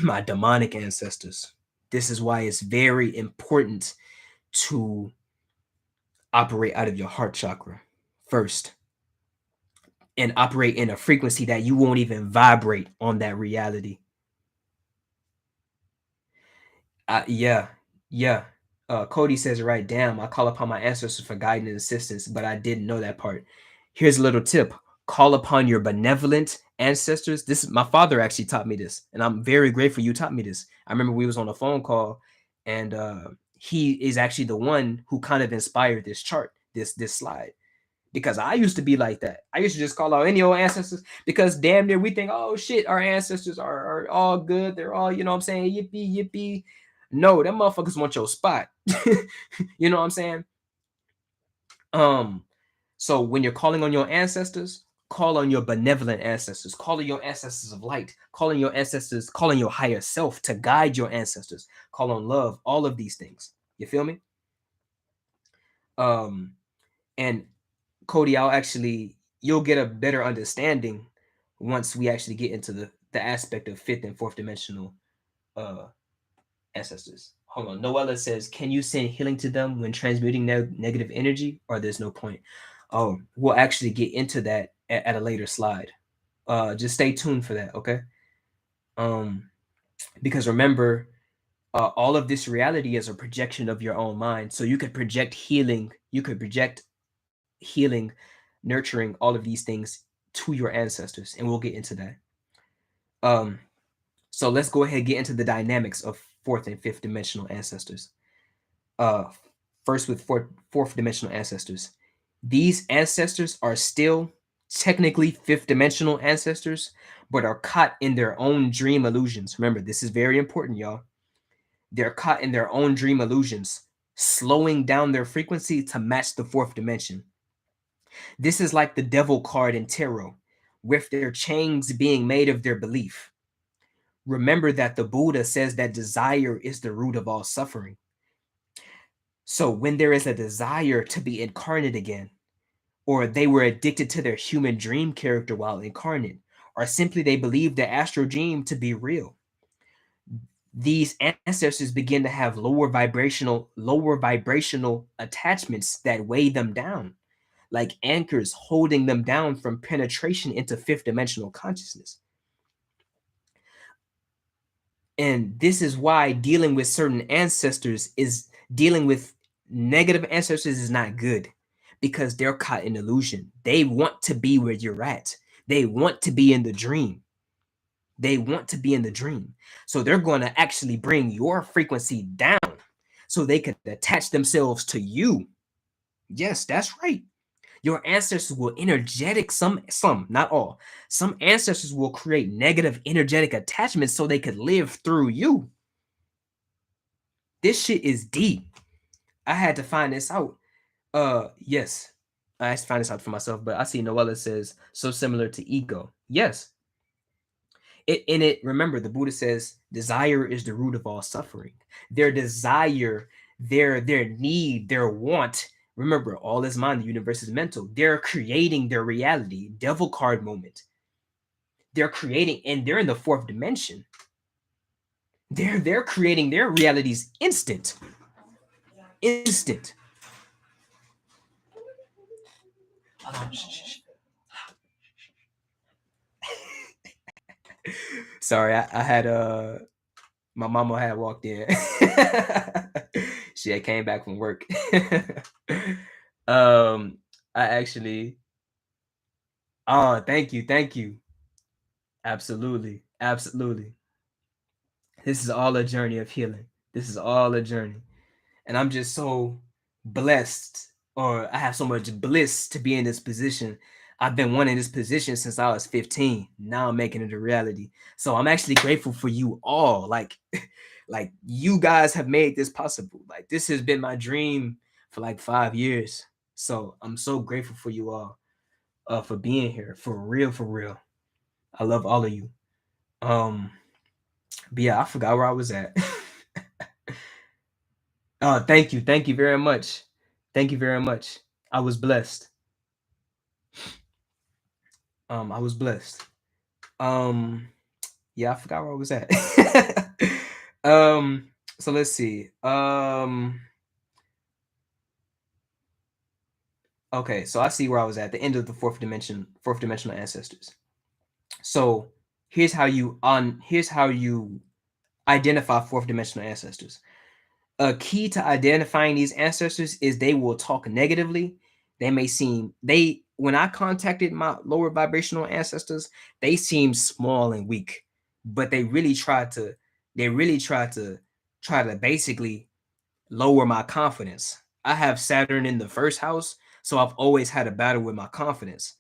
my demonic ancestors. This is why it's very important to operate out of your heart chakra first and operate in a frequency that you won't even vibrate on that reality. Yeah, yeah. Cody says, right, damn, I call upon my ancestors for guidance and assistance, but I didn't know that part. Here's a little tip. Call upon your benevolent ancestors. This is my father actually taught me this, and I'm very grateful you taught me this. I remember we was on a phone call, and he is actually the one who kind of inspired this chart, this slide. Because I used to be like that. I used to just call out any old ancestors because damn near we think, oh shit, our ancestors are all good. They're all, you know what I'm saying, yippee, yippee. No, them motherfuckers want your spot. You know what I'm saying? Um, so when you're calling on your ancestors, call on your benevolent ancestors, call on your ancestors of light, call on your ancestors, call on your higher self to guide your ancestors, call on love, all of these things. You feel me? Um, and Cody, you'll get a better understanding once we actually get into the aspect of fifth and fourth dimensional uh ancestors. Hold on. Noella says, can you send healing to them when transmuting negative energy, or there's no point? Oh, we'll actually get into that at a later slide. Just stay tuned for that, okay? Um, because remember, all of this reality is a projection of your own mind. So you could project healing, healing, nurturing, all of these things to your ancestors, and we'll get into that. Um, so let's go ahead and get into the dynamics of fourth and fifth dimensional ancestors. Uh, First with fourth dimensional ancestors. These ancestors are still technically fifth dimensional ancestors, but are caught in their own dream illusions. Remember, this is very important, y'all. They're caught in their own dream illusions, slowing down their frequency to match the fourth dimension. This is like the devil card in tarot, with their chains being made of their belief. Remember that the Buddha says that desire is the root of all suffering. So when there is a desire to be incarnate again, or they were addicted to their human dream character while incarnate, or simply they believe the astral dream to be real, these ancestors begin to have lower vibrational attachments that weigh them down, like anchors holding them down from penetration into fifth dimensional consciousness. And this is why dealing with certain ancestors is dealing with negative ancestors is not good, because they're caught in illusion. They want to be where you're at. They want to be in the dream. They want to be in the dream. So they're going to actually bring your frequency down so they could attach themselves to you. Yes, that's right. Your ancestors will some, not all. Some ancestors will create negative energetic attachments so they could live through you. This shit is deep. I had to find this out. Yes. I had to find this out for myself, but I see Noella says so similar to ego. Yes. Remember, the Buddha says desire is the root of all suffering. Their desire, their need, their want. Remember, all is mind, the universe is mental. They're creating their reality. Devil card moment. They're creating, and they're in the fourth dimension. They're creating their realities instant. Instant. Sorry, I had my mama had walked in. She had came back from work. I actually oh, thank you. Absolutely. Absolutely. This is all a journey of healing. This is all a journey. And I'm just so blessed, or I have so much bliss to be in this position. I've been wanting this position since I was 15. Now I'm making it a reality. So I'm actually grateful for you all. Like, like you guys have made this possible. Like this has been my dream for like 5 years. So I'm so grateful for you all, for being here. For real, for real. I love all of you. Um, but yeah, I forgot where I was at. Oh, thank you very much. Thank you very much. I was blessed. I was blessed. Um, yeah, I forgot where I was at. um, so let's see. Okay, so I see where I was at the end of the fourth dimensional ancestors. So here's how you identify fourth dimensional ancestors. A key to identifying these ancestors is they will talk negatively. They may seem they when I contacted my lower vibrational ancestors, they seemed small and weak, but they really tried to basically lower my confidence. I have Saturn in the first house, so I've always had a battle with my confidence.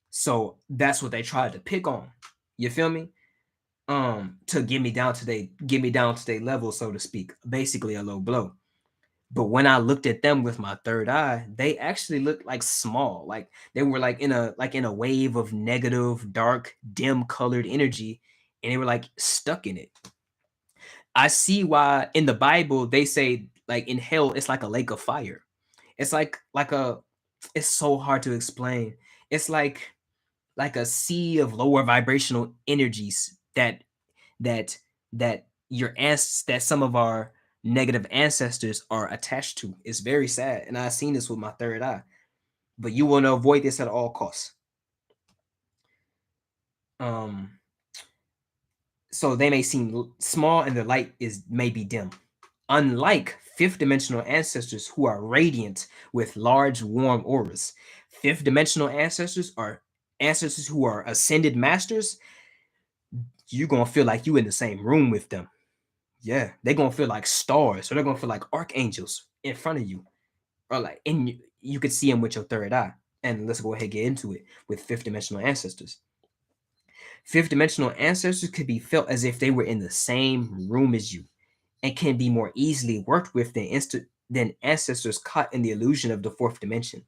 So that's what they tried to pick on. You feel me? To get me down to their level, so to speak. Basically a low blow. But when I looked at them with my third eye, they actually looked like small. Like they were like in a wave of negative, dark, dim colored energy, and they were like stuck in it. I see why in the Bible they say like in hell it's like a lake of fire. It's like a it's so hard to explain. It's like a sea of lower vibrational energies that that that some of our negative ancestors are attached to. It's very sad, and I've seen this with my third eye. But you want to avoid this at all costs. Um, so they may seem small, and the light is maybe dim. Unlike fifth dimensional ancestors who are radiant with large, warm auras, fifth dimensional ancestors are ancestors who are ascended masters. You're gonna feel like you in the same room with them. Yeah, they're gonna feel like stars, or they're gonna feel like archangels in front of you, or like you could see them with your third eye. And let's go ahead and get into it with fifth dimensional ancestors. Fifth dimensional ancestors could be felt as if they were in the same room as you, and can be more easily worked with than ancestors caught in the illusion of the fourth dimension.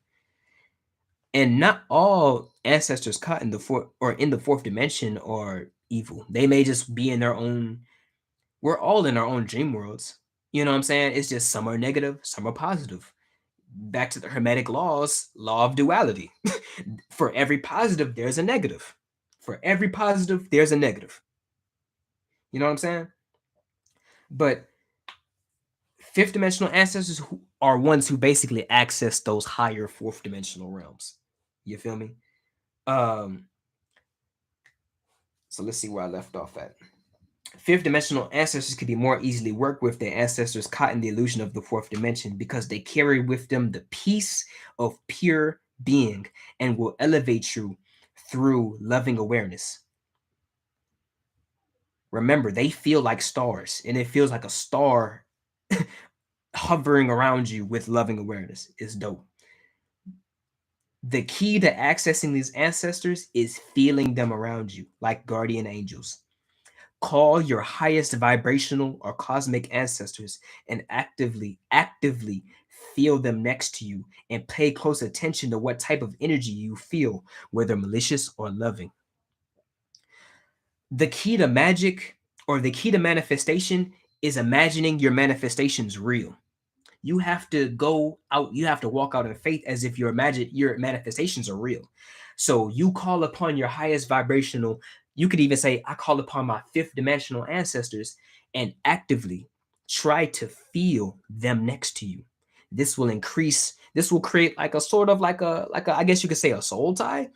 And not all ancestors caught in the fourth dimension are evil. They may just be in their own. We're all in our own dream worlds. You know what I'm saying? It's just some are negative, some are positive. Back to the Hermetic laws, law of duality. For every positive, there's a negative. For every positive, there's a negative. You know what I'm saying? But fifth dimensional ancestors are ones who basically access those higher fourth dimensional realms. You feel me? Um, so let's see where I left off at. Fifth dimensional ancestors can be more easily worked with than ancestors caught in the illusion of the fourth dimension because they carry with them the peace of pure being and will elevate you through loving awareness. Remember, they feel like stars, and it feels like a star hovering around you with loving awareness. Is dope. The key to accessing these ancestors is feeling them around you like guardian angels. Call your highest vibrational or cosmic ancestors and actively feel them next to you and pay close attention to what type of energy you feel, whether malicious or loving. The key to magic or the key to manifestation is imagining your manifestations real. You have to go out, you have to walk out in faith as if your manifestations are real. So you call upon your highest vibrational, you could even say, I call upon my fifth dimensional ancestors and actively try to feel them next to you. This will create like a sort of like a I guess you could say a soul tie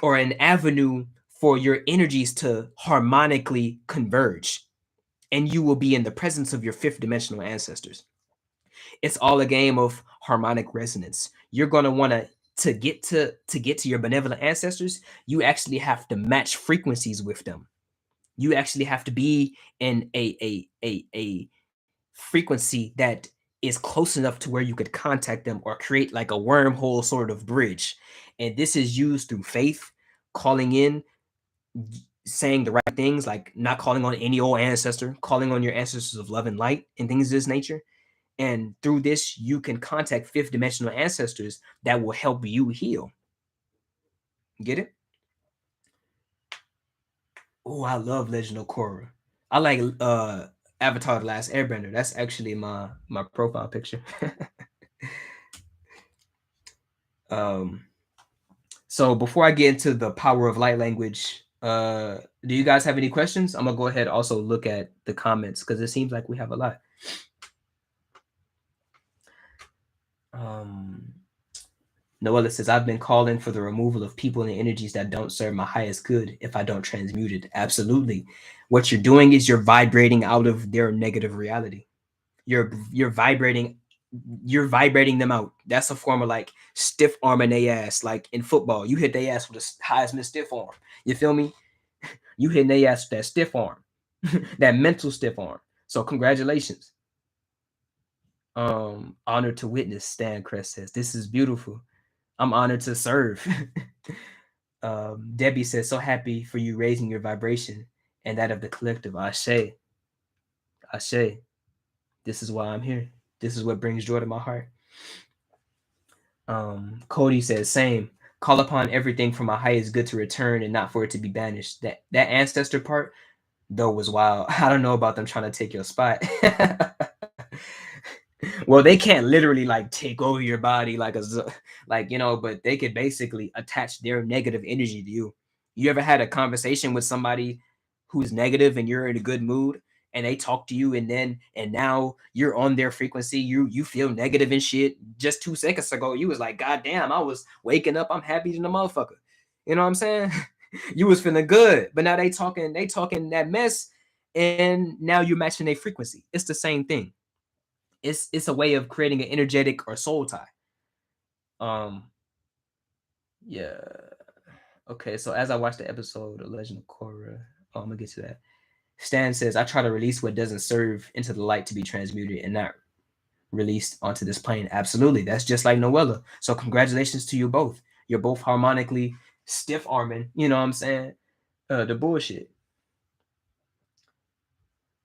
or an avenue for your energies to harmonically converge. And you will be in the presence of your fifth dimensional ancestors. It's all a game of harmonic resonance. You're going to want to get to your benevolent ancestors, you actually have to match frequencies with them. You actually have to be in a frequency that is close enough to where you could contact them or create like a wormhole sort of bridge. And this is used through faith, calling in, saying the right things, like not calling on any old ancestor, calling on your ancestors of love and light and things of this nature. And through this, you can contact fifth dimensional ancestors that will help you heal. Get it? Oh, I love Legend of Korra. I like Avatar: The Last Airbender. That's actually my profile picture. um, so before I get into the power of light language, do you guys have any questions? I'm gonna go ahead and also look at the comments because it seems like we have a lot. Um, Noella says, I've been calling for the removal of people and energies that don't serve my highest good if I don't transmute it. Absolutely. What you're doing is you're vibrating out of their negative reality. you're vibrating, you're vibrating them out. That's a form of like stiff arming their ass. Like in football, you hit their ass with the Heisman stiff arm. You feel me? You hitting their ass with that stiff arm, that mental stiff arm. So congratulations. Honored to witness. Stan Crest says this is beautiful. I'm honored to serve. Debbie says so happy for you raising your vibration and that of the collective. Ashe, Ashe. This is why I'm here. This is what brings joy to my heart. Cody says, same. Call upon everything from my highest good to return and not for it to be banished. That ancestor part, though, was wild. I don't know about them trying to take your spot. Well, they can't literally like take over your body like like, you know, but they could basically attach their negative energy to you. You ever had a conversation with somebody who's negative and you're in a good mood and they talk to you and now you're on their frequency, you feel negative and shit. Just 2 seconds ago you was like, God damn, I was waking up, I'm happy than a motherfucker. You know what I'm saying? You was feeling good, but now they talking that mess, and now you're matching their frequency. It's the same thing. It's a way of creating an energetic or soul tie. Um, yeah. Okay, so as I watch the episode of Legend of Korra, I'm gonna get to that. Stan says, I try to release what doesn't serve into the light to be transmuted and not released onto this plane. Absolutely. That's just like Noella. So congratulations to you both. You're both harmonically stiff arming, you know what I'm saying? The bullshit.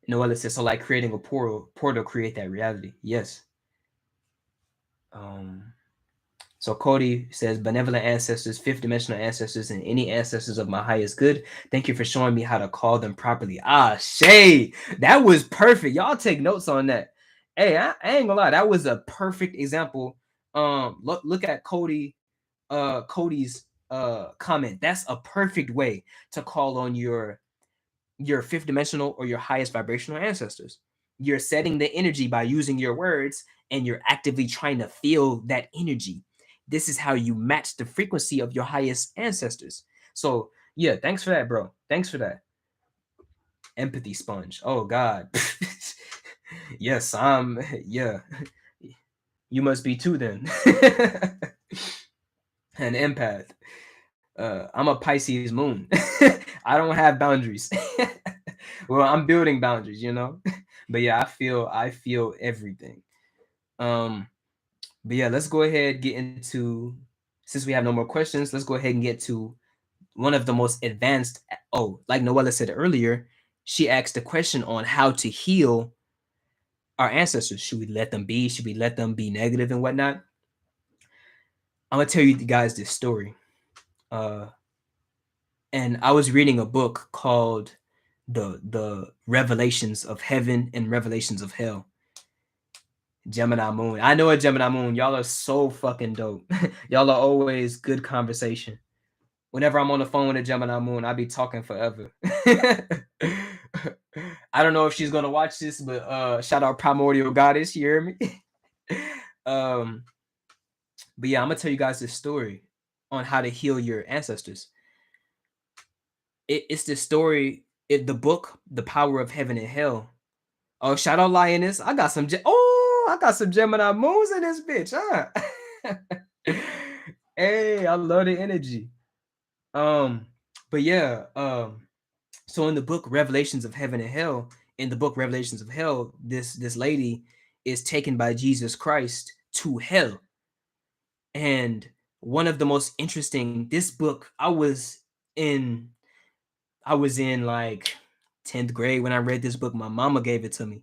Noella says, so like creating a portal create that reality. Yes. Um So Cody says, benevolent ancestors, fifth dimensional ancestors, and any ancestors of my highest good. Thank you for showing me how to call them properly. Ah, Shay, that was perfect. Y'all take notes on that. Hey, I ain't gonna lie, that was a perfect example. Look at Cody's comment. That's a perfect way to call on your fifth dimensional or your highest vibrational ancestors. You're setting the energy by using your words and you're actively trying to feel that energy. This is how you match the frequency of your highest ancestors. So, yeah, thanks for that, bro. Thanks for that. Empathy sponge. Oh, God. Yes, yeah. You must be too then. An empath. I'm a Pisces moon. I don't have boundaries. Well, I'm building boundaries, you know. But yeah, I feel everything. Um, but yeah, let's go ahead get into, since we have no more questions, let's go ahead and get to one of the most advanced. Oh, like Noella said earlier, she asked a question on how to heal our ancestors. Should we let them be? Should we let them be negative and whatnot? I'm gonna tell you guys this story. Uh, and I was reading a book called the Revelations of Heaven and Revelations of Hell. Gemini Moon. I know a Gemini Moon. Y'all are so fucking dope. Y'all are always good conversation. Whenever I'm on the phone with a Gemini Moon, I be talking forever. I don't know if she's gonna watch this, but shout out Primordial Goddess, you hear me? um, but yeah, I'm gonna tell you guys this story on how to heal your ancestors. It's this story, the book, The Power of Heaven and Hell. Oh, shout out Lioness. I got some I got some Gemini moons in this bitch, huh? Hey, I love the energy. Um, but yeah, so in the book Revelations of Heaven and Hell, in the book Revelations of Hell, this lady is taken by Jesus Christ to hell. And one of the most interesting, this book, in I was in like 10th grade when I read this book. My mama gave it to me.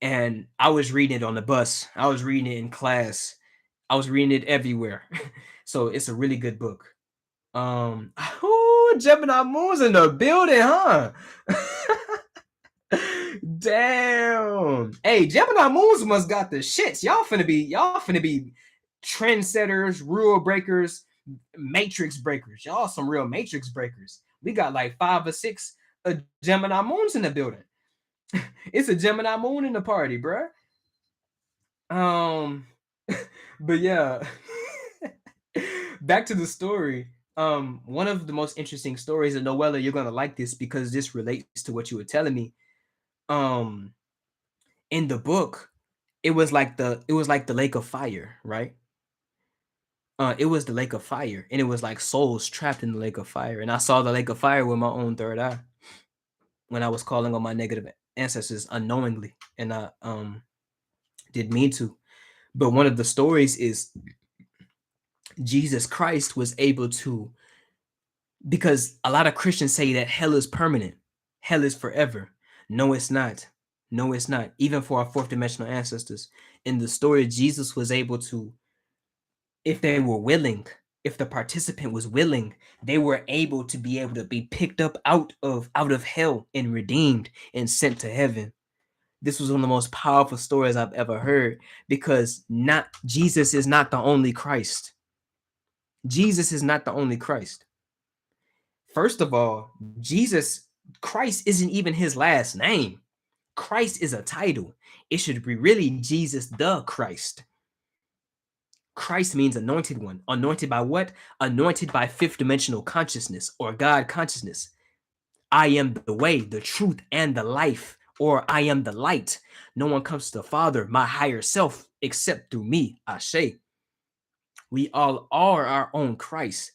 And I was reading it on the bus. I was reading it in class. I was reading it everywhere. So it's a really good book. Oh, Gemini Moon's in the building, huh? Damn. Hey, Gemini Moons must got the shits. Y'all finna be trendsetters, rule breakers, matrix breakers. Y'all some real matrix breakers. We got like 5 or 6 Gemini Moons in the building. It's a Gemini Moon in the party, bruh. Um, but yeah, back to the story. One of the most interesting stories, and Noella, you're gonna like this because this relates to what you were telling me. Um, in the book, it was like the lake of fire, right? It was the lake of fire, and it was like souls trapped in the lake of fire. And I saw the lake of fire with my own third eye when I was calling on my negative ancestors unknowingly, and I didn't mean to. But one of the stories is Jesus Christ was able to, because a lot of Christians say that hell is permanent, hell is forever. No, it's not. No, it's not. Even for our fourth dimensional ancestors, in the story, Jesus was able to, if they were willing, if the participant was willing, they were able to be picked up out of hell and redeemed and sent to heaven. This was one of the most powerful stories I've ever heard, because not Jesus is not the only Christ. Jesus is not the only Christ. First of all, Jesus Christ isn't even his last name. Christ is a title. It should be really Jesus the Christ. Christ means anointed one. Anointed by what? Anointed by fifth dimensional consciousness or God consciousness. I am the way, the truth, and the life, or I am the light. No one comes to the Father, my higher self, except through me, Ashe. We all are our own Christ.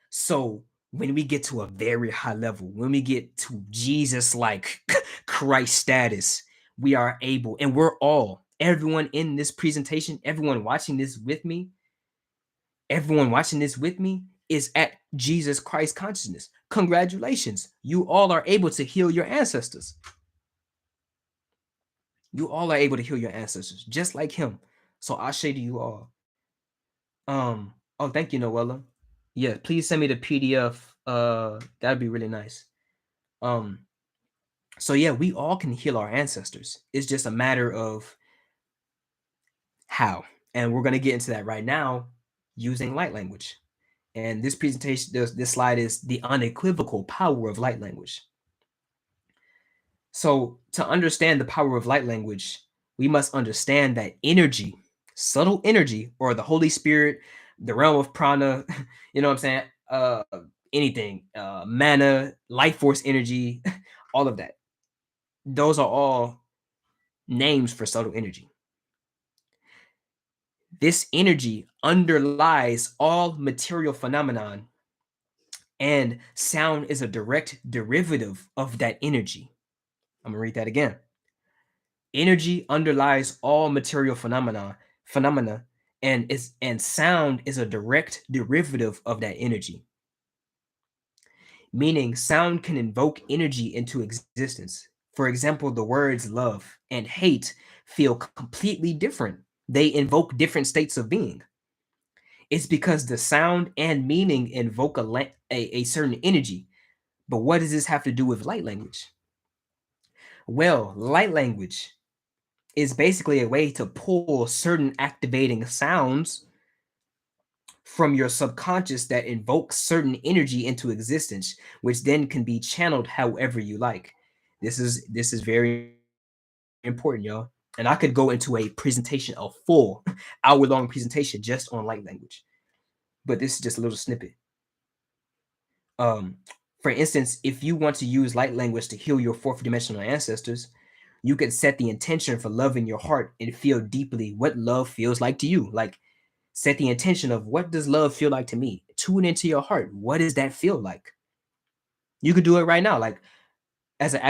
So when we get to a very high level, when we get to Jesus like Christ status, we are able, and we're all, everyone in this presentation, everyone watching this with me is at Jesus Christ consciousness. Congratulations. You all are able to heal your ancestors. You all are able to heal your ancestors just like him. So I say to you all. Oh, thank you, Noella. Yeah, please send me the PDF. That'd be really nice. Um, so yeah, we all can heal our ancestors. It's just a matter of how. And we're gonna get into that right now using light language. And this presentation, this slide is the unequivocal power of light language. So, to understand the power of light language, we must understand that energy, subtle energy, or the Holy Spirit, the realm of prana, you know what I'm saying? Anything, mana, life force energy, all of that. Those are all names for subtle energy. This energy underlies all material phenomenon, and sound is a direct derivative of that energy. I'm gonna read that again. Energy underlies all material phenomena, and sound is a direct derivative of that energy. Meaning sound can invoke energy into existence. For example, the words love and hate feel completely different. They invoke different states of being. It's because the sound and meaning invoke a certain energy. But what does this have to do with light language? Well, light language is basically a way to pull certain activating sounds from your subconscious that invokes certain energy into existence, which then can be channeled however you like. This is very important, y'all. And I could go into a presentation, a full hour-long presentation just on light language. But this is just a little snippet. Um, for instance, if you want to use light language to heal your fourth dimensional ancestors, you can set the intention for love in your heart and feel deeply what love feels like to you. Like, set the intention of what does love feel like to me? Tune into your heart. What does that feel like? You could do it right now, like as an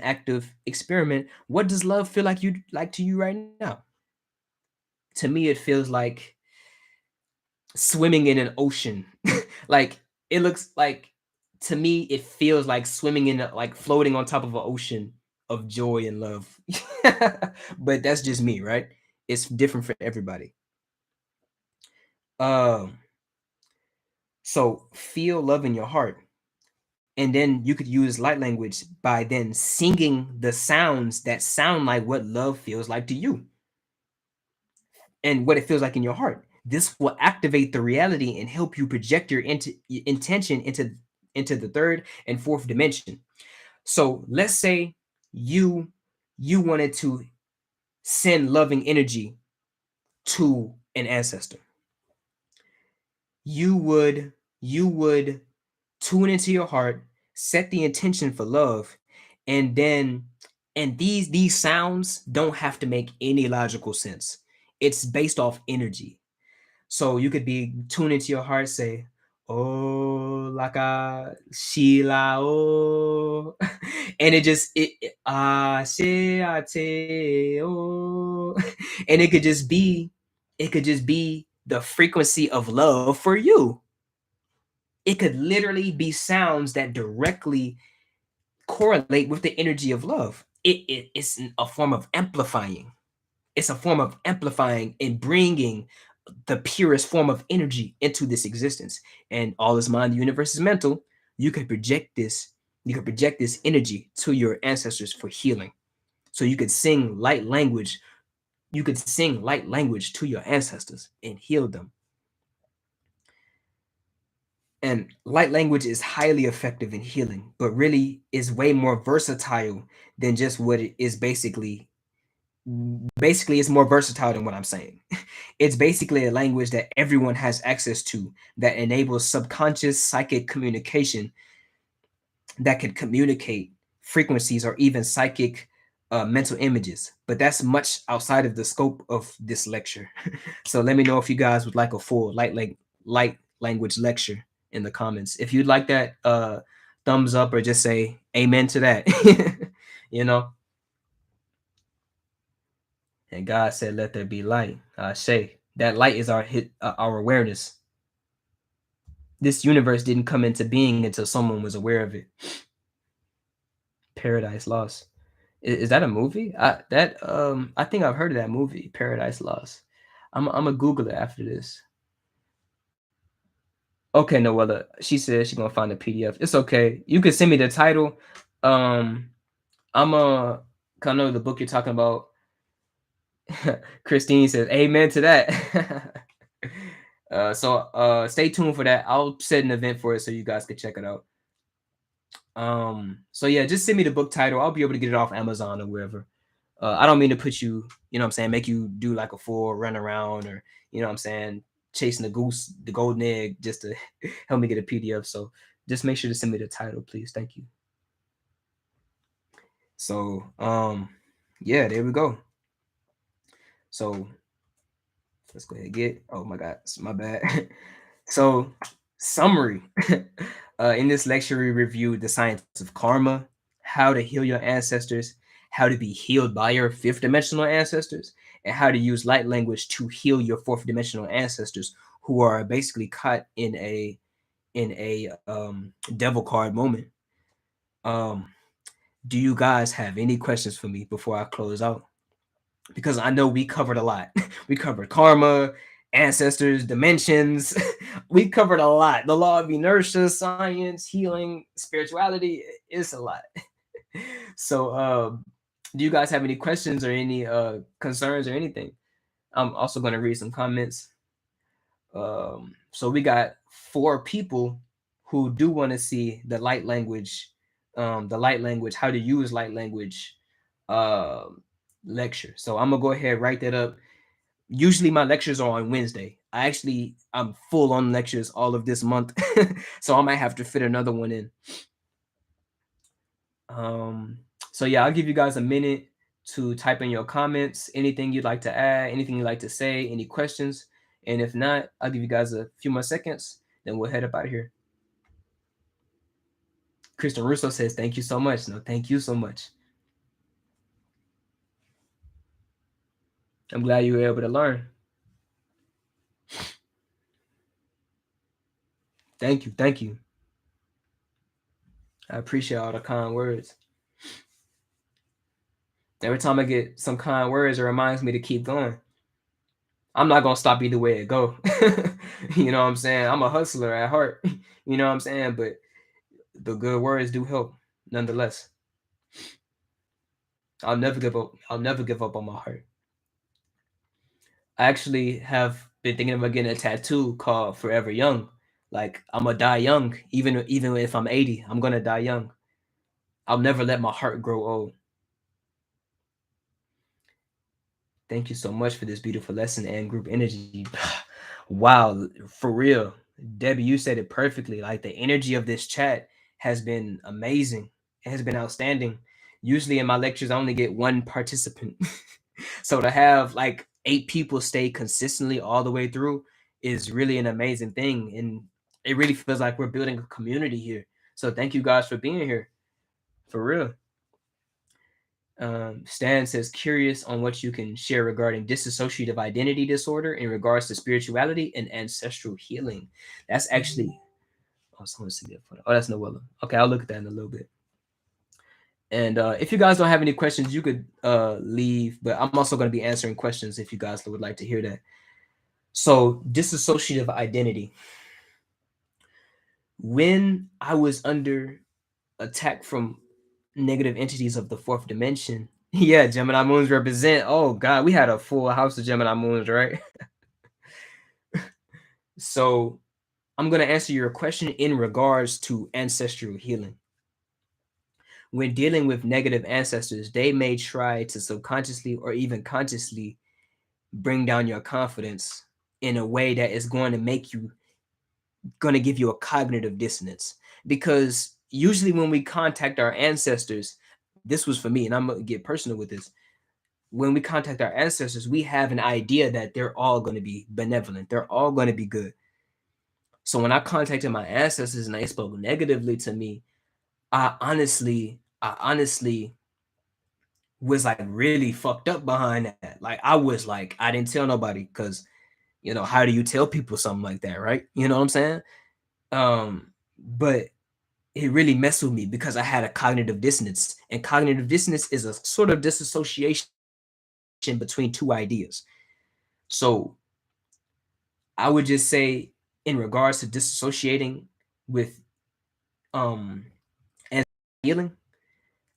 active experiment. What does love feel like to you right now? To me, it feels like swimming in an ocean. Like, it looks like, to me, it feels like swimming in like floating on top of an ocean of joy and love. But that's just me, right? It's different for everybody. Um, so feel love in your heart. And then you could use light language by then singing the sounds that sound like what love feels like to you and what it feels like in your heart. This will activate the reality and help you project your intention into the third and fourth dimension. So let's say you you wanted to send loving energy to an ancestor. You would tune into your heart, set the intention for love, and then And these sounds don't have to make any logical sense. It's based off energy. So you could be tuned into your heart, say, "Oh, laka shila oh," and she ate oh, and it could just be the frequency of love for you. It could literally be sounds that directly correlate with the energy of love. It's a form of amplifying. It's a form of amplifying and bringing the purest form of energy into this existence. And all is mind, the universe is mental. You can project this. You can project this energy to your ancestors for healing. So you could sing light language. You could sing light language to your ancestors and heal them. And light language is highly effective in healing, but really is way more versatile than just what it is basically it's more versatile than what I'm saying. It's basically a language that everyone has access to that enables subconscious psychic communication that can communicate frequencies or even psychic mental images. But that's much outside of the scope of this lecture. So let me know if you guys would like a full light language lecture in the comments. If you'd like that, thumbs up or just say amen to that. you know. And God said, "Let there be light." Say that light is our awareness. This universe didn't come into being until someone was aware of it. Paradise Lost. Is that a movie? I think I've heard of that movie, Paradise Lost. I'm gonna Google it after this. Okay, Noella. She said she's gonna find the PDF. It's okay. You can send me the title. Um, I'm a. I know the book you're talking about. Christine says, "Amen to that." So stay tuned for that. I'll set an event for it so you guys can check it out. So yeah, just send me the book title. I'll be able to get it off Amazon or wherever. I don't mean to put you, you know what I'm saying, make you do like a full run around or you know what I'm saying, chasing the goose, the golden egg, just to help me get a PDF. So just make sure to send me the title, please. Thank you. So yeah, there we go. So let's go ahead and get, oh my god, it's my bad. So summary. In this lecture, we reviewed the science of karma, how to heal your ancestors, how to be healed by your fifth dimensional ancestors, and how to use light language to heal your fourth dimensional ancestors who are basically caught in a devil card moment. Um, do you guys have any questions for me before I close out? Because I know we covered a lot. We covered karma, ancestors, dimensions. We covered a lot. The law of inertia, science, healing, spirituality. It's a lot. So, do you guys have any questions or any concerns or anything? I'm also going to read some comments. So we got 4 people who do want to see the light language, how to use light language uh, lecture. So I'm gonna go ahead write that up. Usually my lectures are on Wednesday. I'm full on lectures all of this month, so I might have to fit another one in. Um, so yeah, I'll give you guys a minute to type in your comments, anything you'd like to add, anything you'd like to say, any questions. And if not, I'll give you guys a few more seconds, then we'll head up out of here. Kristen Russo says, "Thank you so much." No, thank you so much. I'm glad you were able to learn. Thank you. Thank you. I appreciate all the kind words. Every time I get some kind words, it reminds me to keep going. I'm not gonna stop either way it go. You know what I'm saying? I'm a hustler at heart. You know what I'm saying? But the good words do help, nonetheless. I'll never give up. I'll never give up on my heart. I actually have been thinking about getting a tattoo called "Forever Young." Like I'm gonna die young, even if I'm 80, I'm gonna die young. I'll never let my heart grow old. Thank you so much for this beautiful lesson and group energy. Wow, for real. Debbie, you said it perfectly. Like the energy of this chat has been amazing. It has been outstanding. Usually in my lectures, I only get one participant. So to have like 8 people stay consistently all the way through is really an amazing thing. And it really feels like we're building a community here. So thank you guys for being here. For real. Stan says, curious on what you can share regarding dissociative identity disorder in regards to spirituality and ancestral healing. That's actually, oh, someone sent me a photo. Oh, that's Noella. Okay, I'll look at that in a little bit. And if you guys don't have any questions, you could leave, but I'm also going to be answering questions if you guys would like to hear that. So, dissociative identity. When I was under attack from negative entities of the fourth dimension, yeah, Gemini moons represent. Oh, God, we had a full house of Gemini moons, right? So, I'm going to answer your question in regards to ancestral healing. When dealing with negative ancestors, they may try to subconsciously or even consciously bring down your confidence in a way that is going to give you a cognitive dissonance. Because usually when we contact our ancestors, this was for me, and I'm going to get personal with this. When we contact our ancestors, we have an idea that they're all going to be benevolent, they're all going to be good. So when I contacted my ancestors and they spoke negatively to me, I honestly was like really fucked up behind that. Like I was like, I didn't tell nobody because how do you tell people something like that, right? You know what I'm saying? But it really messed with me because I had a cognitive dissonance, and cognitive dissonance is a sort of disassociation between two ideas. So I would just say, in regards to disassociating with and healing,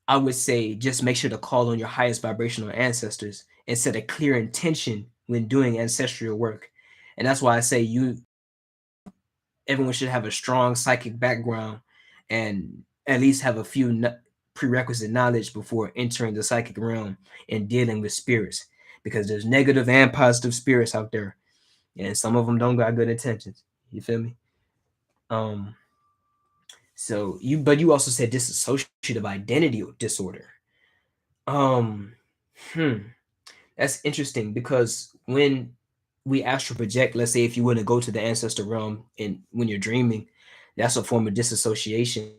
I would say just make sure to call on your highest vibrational ancestors and set a clear intention when doing ancestral work. And that's why I say everyone should have a strong psychic background and at least have a few prerequisite knowledge before entering the psychic realm and dealing with spirits, because there's negative and positive spirits out there, and some of them don't got good intentions. You feel me? Um, but you also said dissociative identity disorder. Um, hmm, that's interesting because when we astral project, let's say if you want to go to the ancestor realm and when you're dreaming, that's a form of disassociation.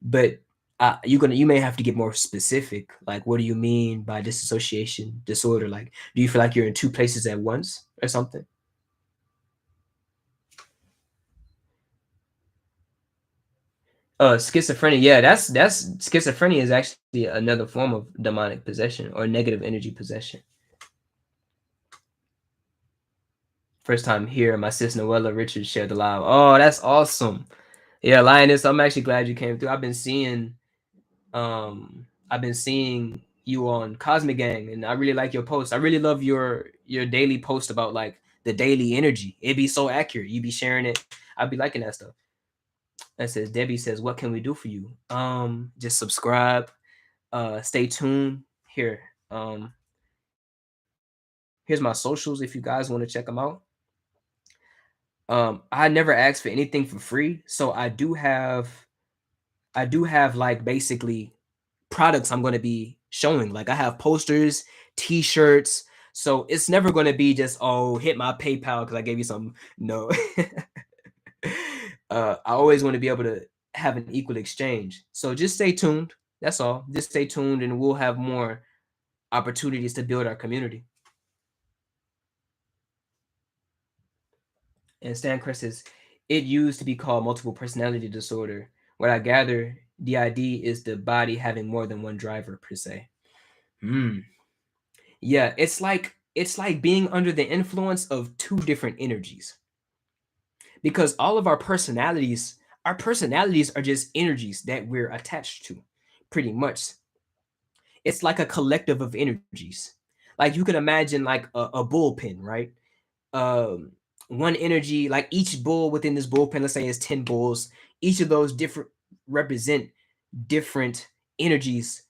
But you may have to get more specific. Like, what do you mean by disassociation disorder? Like, do you feel like you're in two places at once or something? Schizophrenia. Yeah, that's schizophrenia is actually another form of demonic possession or negative energy possession. First time here, my sis Noella Richards shared the live. Oh, that's awesome. Yeah, Lioness, I'm actually glad you came through. I've been seeing you on Cosmic Gang, and I really like your post. I really love your daily post about like the daily energy. It'd be so accurate. You be sharing it. I'd be liking that stuff. That says Debbie says, what can we do for you? Just subscribe. Stay tuned. Here. Here's my socials if you guys want to check them out. I never asked for anything for free, so I do have like basically products I'm going to be showing. Like I have posters, t-shirts. So it's never going to be just, oh, hit my PayPal because I gave you some. No. I always want to be able to have an equal exchange. So just stay tuned. That's all. Just stay tuned and we'll have more opportunities to build our community. And Stan Chris says, it used to be called multiple personality disorder. What I gather, DID is the body having more than one driver per se. Hmm. Yeah, it's like being under the influence of two different energies. Because all of our personalities are just energies that we're attached to, pretty much. It's like a collective of energies. Like you can imagine like a bullpen, right? Um, one energy, like each bull within this bullpen, let's say is 10 bulls. Each of those different represent different energies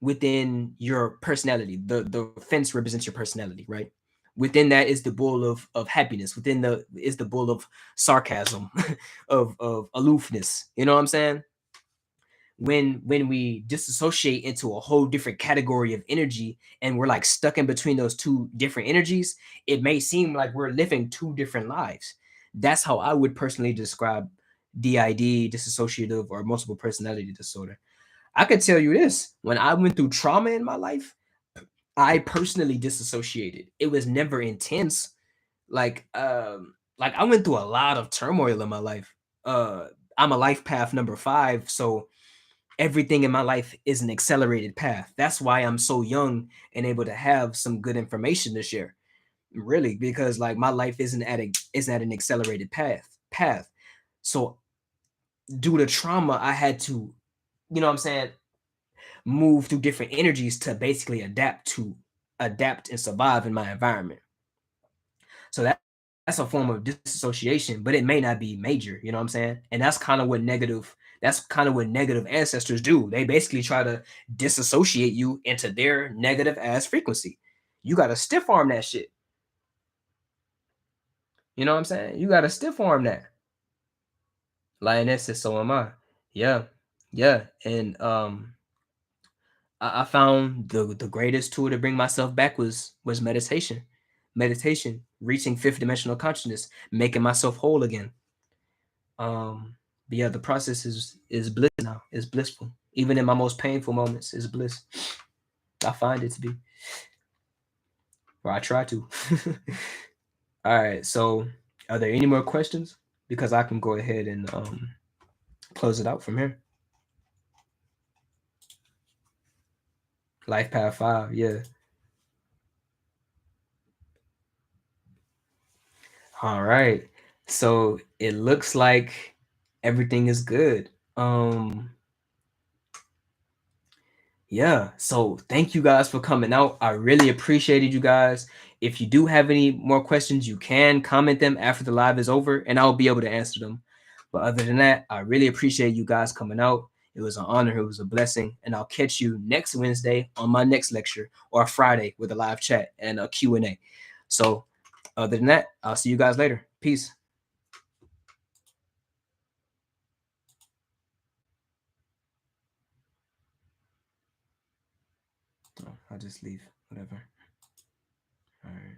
within your personality. The fence represents your personality, right? Within that is the bull of happiness. Within the is the bull of sarcasm, of aloofness. You know what I'm saying? when we disassociate into a whole different category of energy and we're like stuck in between those two different energies, it may seem like we're living two different lives. That's how I would personally describe DID, dissociative or multiple personality disorder. I could tell you this: when I went through trauma in my life, I personally disassociated. It was never intense. Like I went through a lot of turmoil in my life. Uh I'm a life path number 5, so everything in my life is an accelerated path. That's why I'm so young and able to have some good information to share. Really, because like my life isn't at an accelerated path. So due to trauma, I had to, what I'm saying, move through different energies to basically adapt and survive in my environment. So that's a form of disassociation, but it may not be major, you know what I'm saying? And that's kind of what negative ancestors do. They basically try to disassociate you into their negative ass frequency. You gotta stiff arm that shit. You know what I'm saying? You gotta stiff arm that. Lioness says, so am I. Yeah. Yeah. And I found the greatest tool to bring myself back was meditation. Meditation, reaching fifth dimensional consciousness, making myself whole again. But yeah, the process is bliss now. It's blissful. Even in my most painful moments, it's bliss. I find it to be, or I try to. All right. So, are there any more questions? Because I can go ahead and close it out from here. Life Path 5. Yeah. All right. So it looks like everything is good. Yeah. So thank you guys for coming out. I really appreciated you guys. If you do have any more questions, you can comment them after the live is over and I'll be able to answer them. But other than that, I really appreciate you guys coming out. It was an honor. It was a blessing. And I'll catch you next Wednesday on my next lecture or Friday with a live chat and a Q&A. So other than that, I'll see you guys later. Peace. Oh, I'll just leave. Whatever. All right.